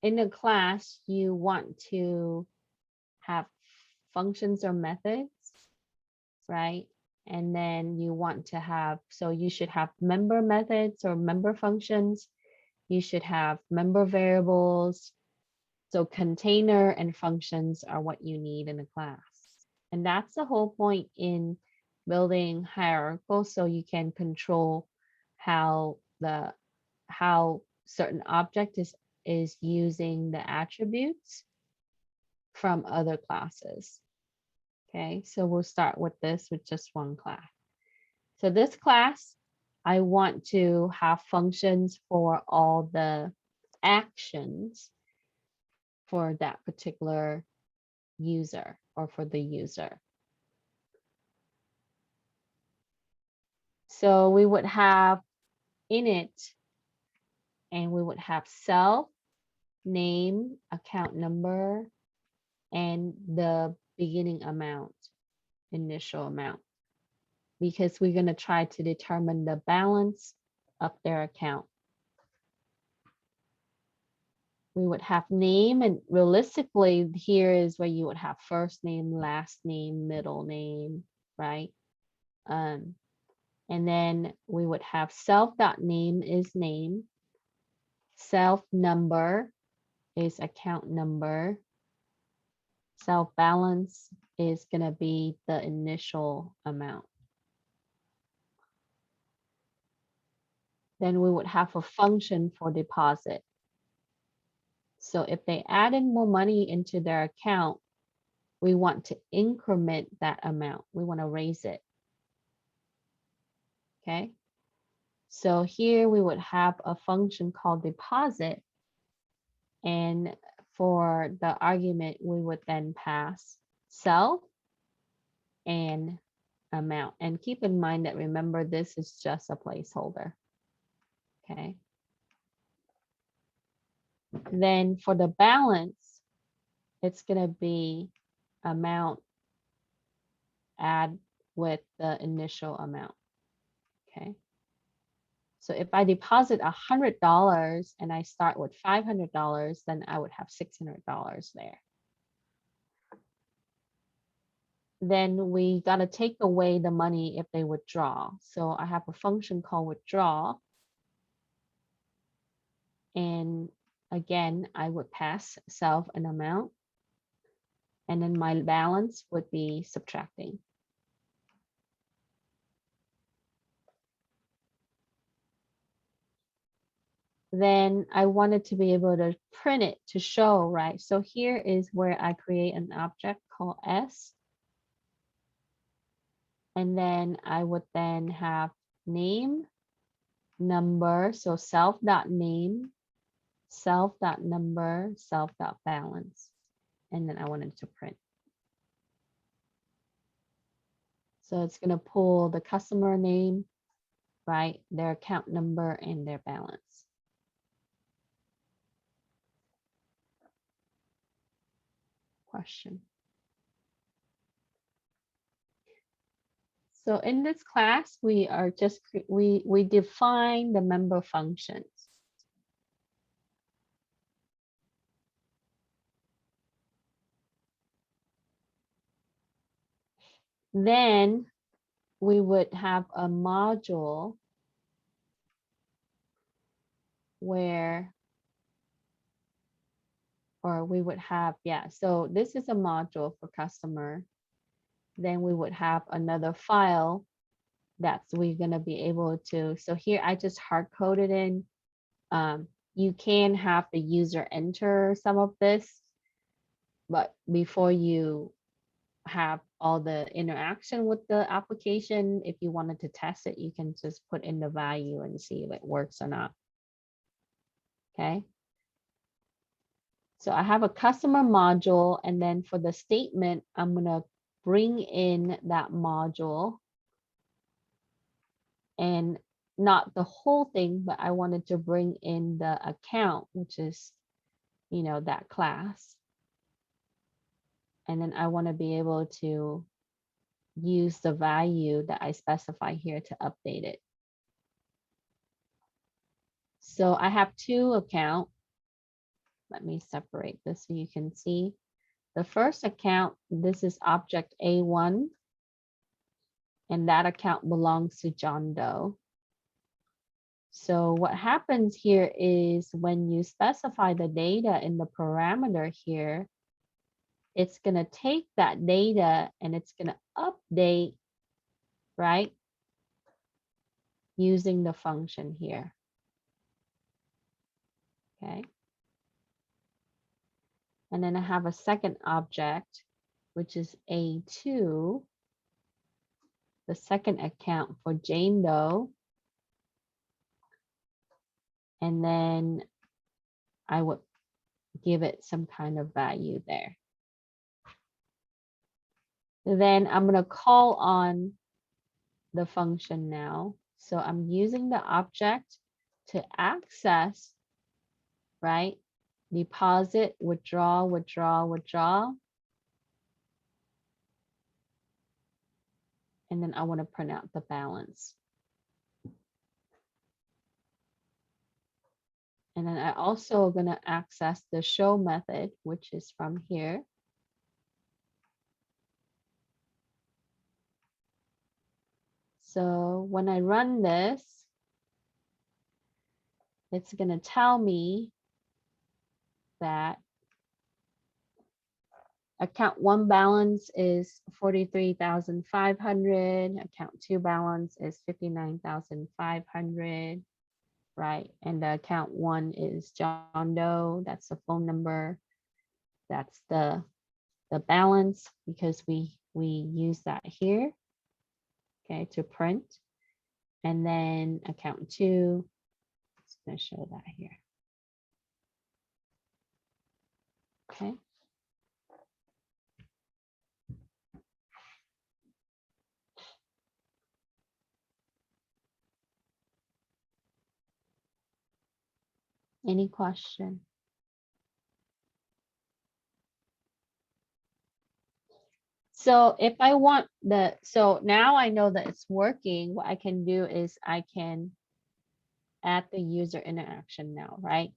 S1: in the class, you want to have functions or methods, right? And then you want to have, so you should have member methods or member functions. You should have member variables. So container and functions are what you need in a class. And that's the whole point in building hierarchical, so you can control how certain object is using the attributes from other classes. Okay, so we'll start with this with just one class. So this class, I want to have functions for all the actions for that particular user or for the user. So we would have init, and we would have self, name, account number, and the beginning amount, initial amount, because we're going to try to determine the balance of their account. We would have name, and realistically here is where you would have first name, last name, middle name, right? And then we would have self.name is name, self number is account number, self balance is going to be the initial amount. Then we would have a function for deposit. So if they add in more money into their account, we want to increment that amount. We want to raise it. Okay. So here we would have a function called deposit. And for the argument, we would then pass self and amount. And keep in mind that, remember, this is just a placeholder. Okay. Then for the balance, it's going to be amount add with the initial amount. Okay. So if I deposit $100 and I start with $500, then I would have $600 there. Then we got to take away the money if they withdraw. So I have a function called withdraw. And again, I would pass self an amount. And then my balance would be subtracting. Then I wanted to be able to print it to show, right? So here is where I create an object called S. And then I would then have name, number, so self.name, self.number, self.balance. And then I wanted to print. So it's going to pull the customer name, right? Their account number and their balance. Question. So in this class, we are just, we define the member functions. Then we would have a module where, or we would have, yeah, so this is a module for customer. Then we would have another file that's we're going to be able to, so here I just hard coded in. You can have the user enter some of this, but before you have all the interaction with the application, if you wanted to test it, you can just put in the value and see if it works or not. Okay. So I have a customer module, and then for the statement, I'm going to bring in that module, and not the whole thing, but I wanted to bring in the account, which is, you know, that class. And then I want to be able to use the value that I specify here to update it. So I have two accounts. Let me separate this so you can see. The first account, this is object A1. and that account belongs to John Doe. So what happens here is when you specify the data in the parameter here, it's going to take that data and it's going to update, right? Using the function here. Okay. And then I have a second object, which is A2, the second account for Jane Doe. And then I would give it some kind of value there. Then I'm going to call on the function now. So I'm using the object to access, right? Deposit, withdraw, withdraw, withdraw. And then I want to print out the balance. And then I also going to access the show method, which is from here. So when I run this, it's going to tell me that account 1 balance is 43,500, account 2 balance is 59,500, right? And the account 1 is John Doe, that's the phone number, that's the balance, because we use that here, okay, to print. And then account 2, it's going to show that here. Okay. Any question? So if I want so now I know that it's working, what I can do is I can add the user interaction now, right?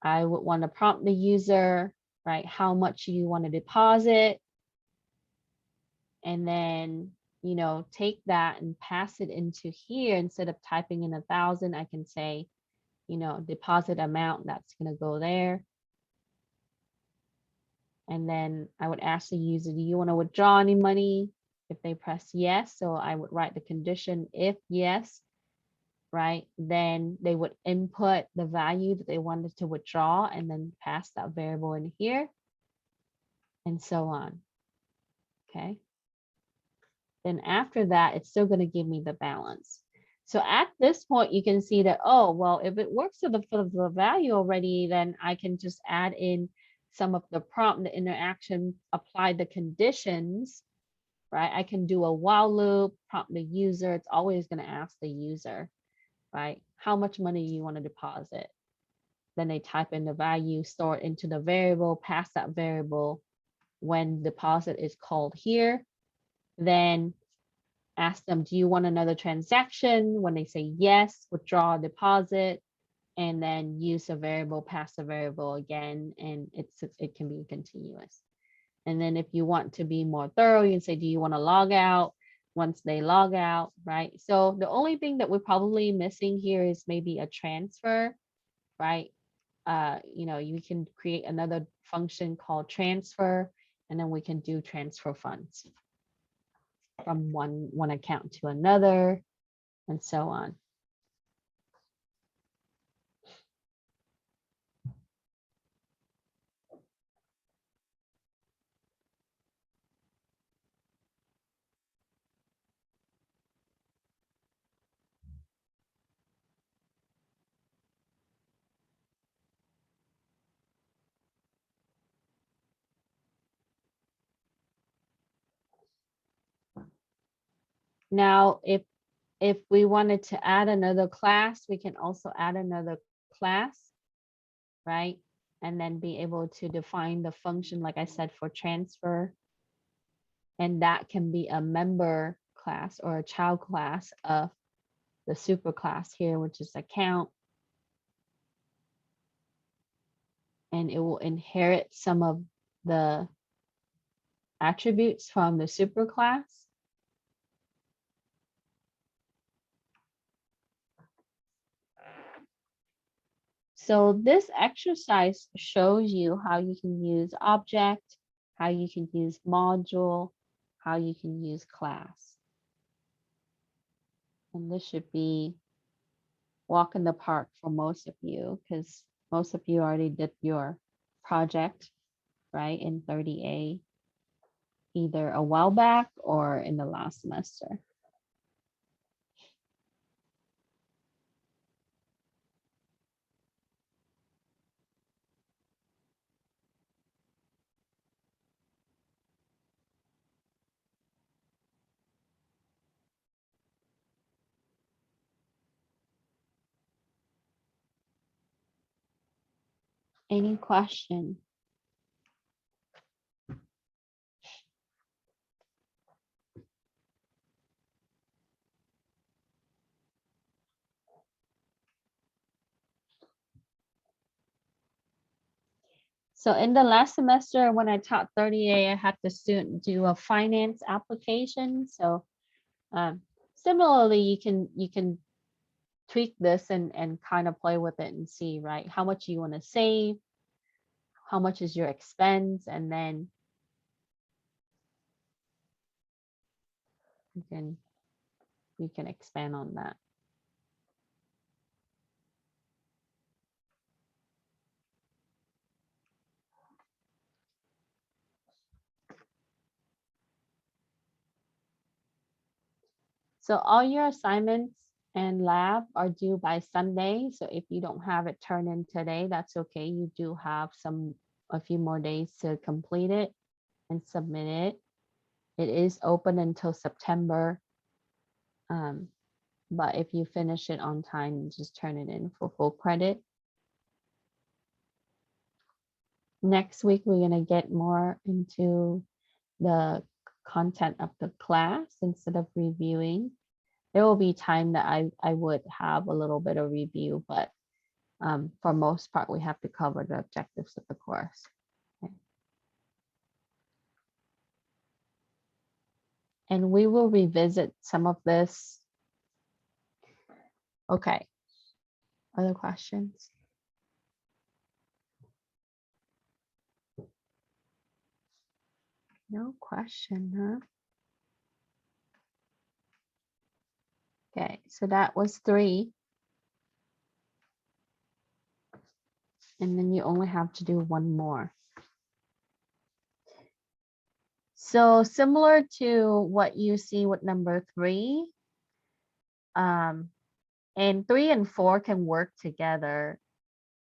S1: I would want to prompt the user, right? How much you want to deposit. And then, you know, take that and pass it into here. Instead of typing in 1,000, I can say, you know, deposit amount, that's going to go there. And then I would ask the user, do you want to withdraw any money? If they press yes, so I would write the condition, if yes, right? Then they would input the value that they wanted to withdraw and then pass that variable in here and so on. Okay. Then after that, it's still going to give me the balance. So at this point, you can see that, oh, well, if it works for the value already, then I can just add in some of the prompt, the interaction, apply the conditions, right? I can do a while loop, prompt the user. It's always going to ask the user, right? How much money you want to deposit? Then they type in the value, store it into the variable, pass that variable when deposit is called here. Then ask them, do you want another transaction? When they say yes, withdraw deposit, and then use a variable, pass the variable again, and it can be continuous. And then if you want to be more thorough, you can say, do you want to log out? Once they log out, right? So the only thing that we're probably missing here is maybe a transfer, right? You know, you can create another function called transfer, and then we can do transfer funds from one account to another, and so on. Now, if we wanted to add another class, we can also add another class, right? And then be able to define the function, like I said, for transfer. And that can be a member class or a child class of the super class here, which is account. And it will inherit some of the attributes from the super class. So this exercise shows you how you can use object, how you can use module, how you can use class. And this should be walk in the park for most of you, because most of you already did your project, right, in 30A, either a while back or in the last semester. Any question? So in the last semester, when I taught 30A, I had the student do a finance application. So similarly, you can tweak this and kind of play with it and see, right, how much you want to save, how much is your expense, and then you can expand on that. So all your assignments and lab are due by Sunday. So if you don't have it turned in today, that's okay. You do have a few more days to complete it and submit it. It is open until September. But if you finish it on time, just turn it in for full credit. Next week, we're going to get more into the content of the class instead of reviewing. There will be time that I would have a little bit of review, but for most part, we have to cover the objectives of the course. Okay. And we will revisit some of this. Okay. Other questions? No question, huh? Okay, so that was 3. And then you only have to do 1 more. So similar to what you see with number 3, and 3 and 4 can work together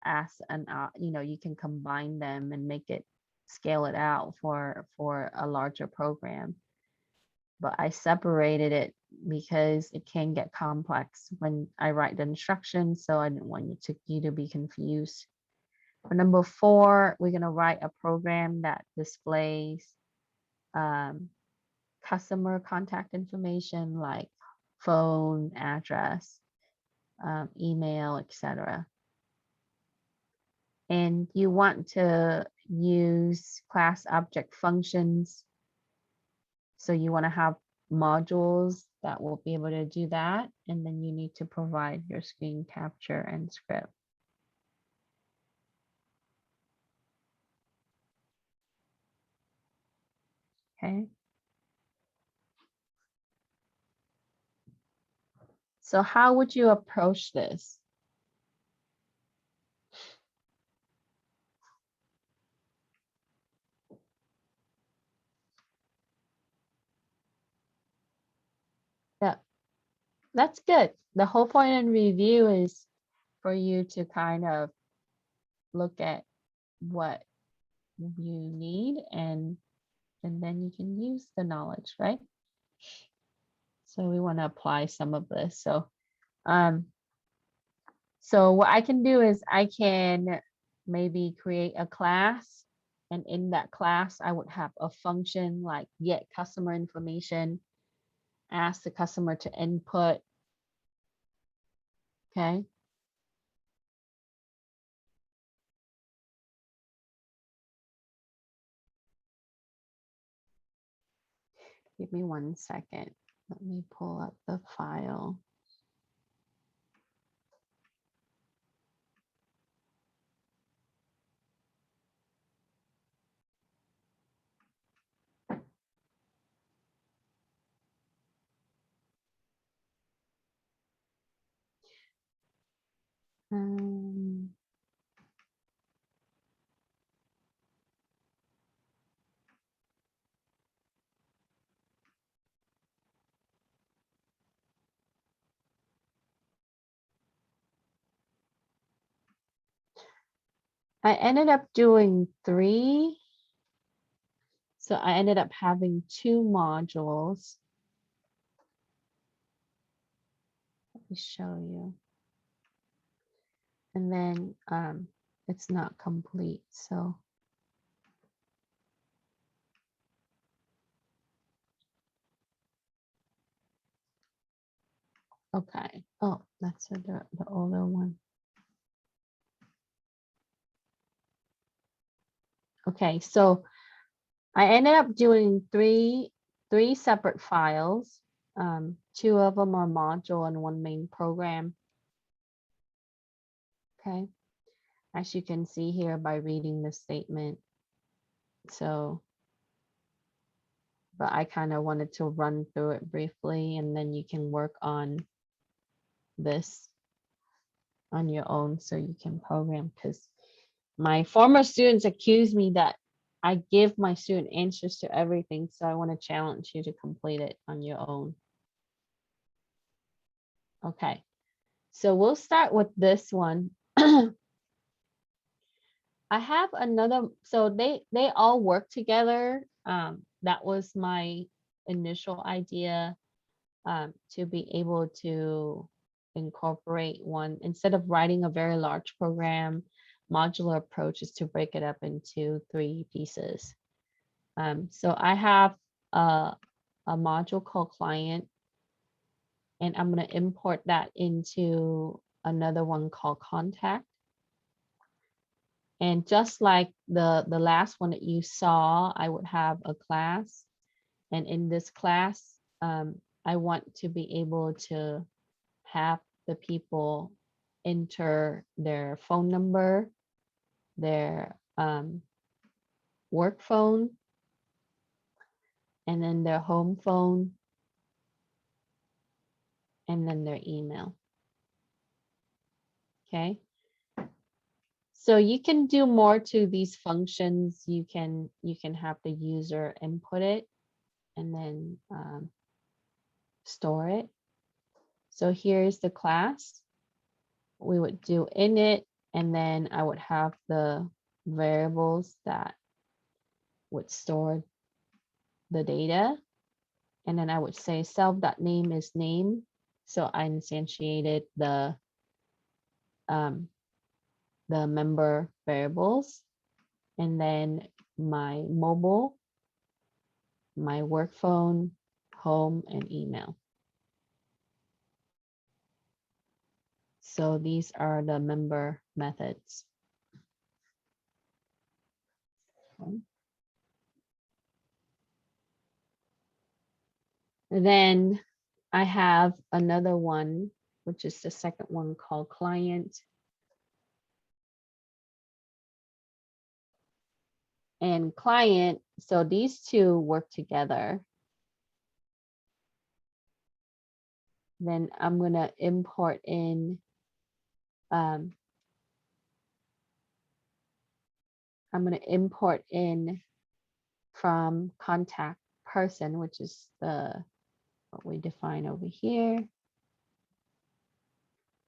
S1: as an, you can combine them and make it, scale it out for a larger program. But I separated it because it can get complex when I write the instructions, so I didn't want you to be confused. For number 4, we're going to write a program that displays customer contact information like phone, address, email, etc. And you want to use class object functions. So you want to have modules that will be able to do that. And then you need to provide your screen capture and script. Okay. So how would you approach this? Yeah, that's good. The whole point in review is for you to kind of look at what you need and then you can use the knowledge, right? So we want to apply some of this. So what I can do is I can maybe create a class, and in that class I would have a function like get customer information, ask the customer to input. Okay. Give me 1 second. Let me pull up the file. Um, I ended up doing 3. So I ended up having 2 modules. Let me show you. And then it's not complete. So okay. Oh, that's the older one. Okay, so I ended up doing three separate files. 2 of them are module and 1 main program. Okay, as you can see here by reading the statement. So, but I kind of wanted to run through it briefly, and then you can work on this on your own so you can program, because my former students accuse me that I give my student answers to everything. So I want to challenge you to complete it on your own. Okay, so we'll start with this one. I have another, so they all work together. That was my initial idea, to be able to incorporate one instead of writing a very large program. Modular approach is to break it up into 3 pieces. So I have a module called client, and I'm going to import that into another one called contact. And just like the last one that you saw, I would have a class. And in this class, I want to be able to have the people enter their phone number, their work phone, and then their home phone, and then their email. Okay. So you can do more to these functions. You can have the user input it and then store it. So here's the class. We would do init, and then I would have the variables that would store the data. And then I would say self.name is name. So I instantiated the member variables, and then my mobile, my work phone, home, and email. So these are the member methods. Okay. Then I have another one, which is the second one called client. And client, so these 2 work together. Then I'm going to import in, I'm going to import in from contact person, which is what we define over here.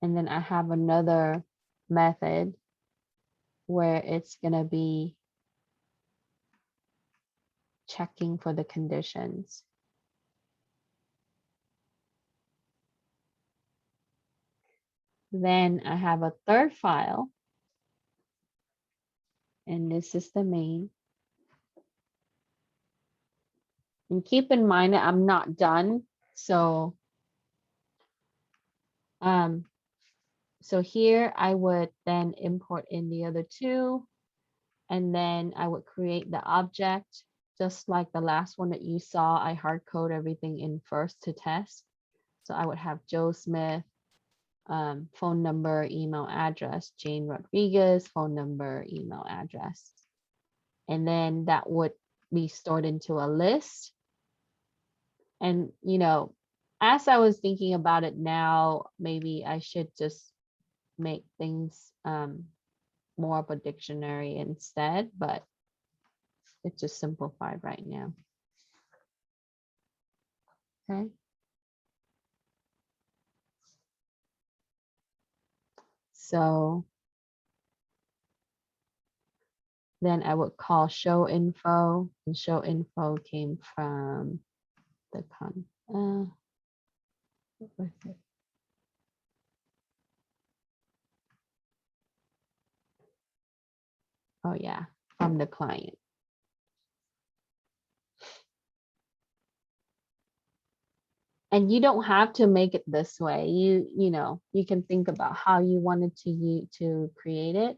S1: And then I have another method where it's going to be checking for the conditions. Then I have a third file, and this is the main. And keep in mind that I'm not done. So, so here I would then import in the other 2, and then I would create the object, just like the last one that you saw. I hard code everything in first to test. So I would have Joe Smith, phone number, email address, Jane Rodriguez, phone number, email address. And then that would be stored into a list. And, you know, as I was thinking about it now, maybe I should just make things more of a dictionary instead, but it's just simplified right now. Okay. So then I would call show info, and show info came from the what was it? Oh yeah, from the client. And you don't have to make it this way. You know, you can think about how you wanted to create it.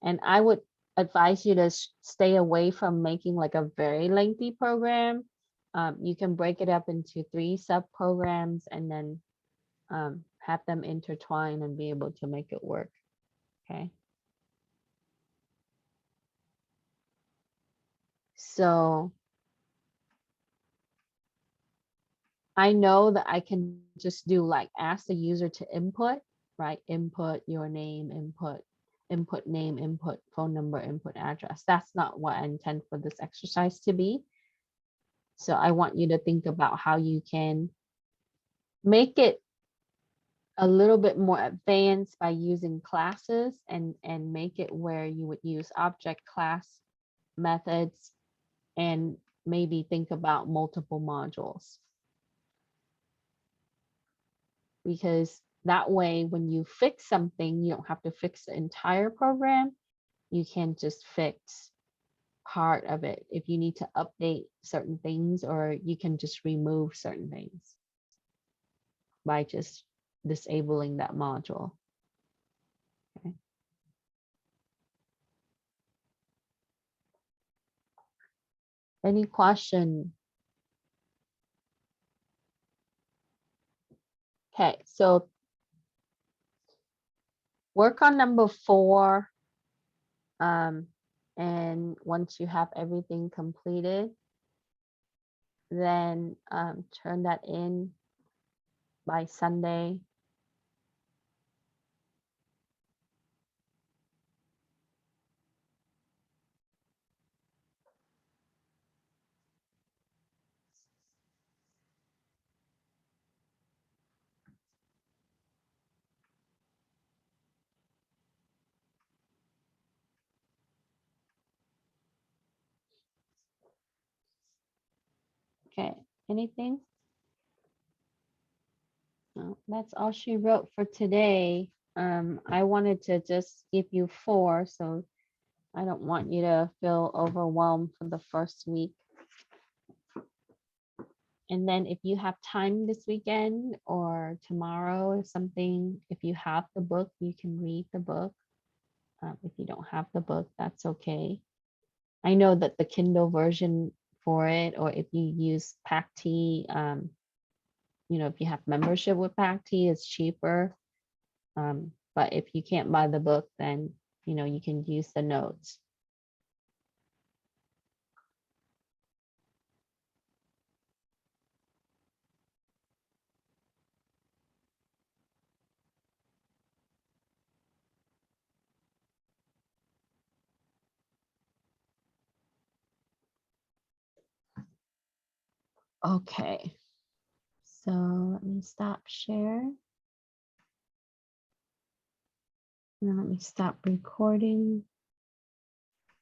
S1: And I would advise you to stay away from making like a very lengthy program. You can break it up into 3 sub-programs and then have them intertwine and be able to make it work. Okay. So I know that I can just do like ask the user to input, right? Input your name, input name, input phone number, input address. That's not what I intend for this exercise to be. So I want you to think about how you can make it a little bit more advanced by using classes and make it where you would use object class methods and maybe think about multiple modules. Because that way, when you fix something, you don't have to fix the entire program. You can just fix part of it if you need to update certain things, or you can just remove certain things by just disabling that module. Okay. Any question? Okay, so work on number 4. And once you have everything completed, then turn that in by Sunday. Okay, anything? No, that's all she wrote for today. I wanted to just give you 4, so I don't want you to feel overwhelmed for the first week. And then if you have time this weekend or tomorrow or something, if you have the book, you can read the book. If you don't have the book, that's okay. I know that the Kindle version for it, or if you use PacT, you know, if you have membership with PacT, it's cheaper. But if you can't buy the book, then, you know, you can use the notes. Okay, so let me stop share. And let me stop recording.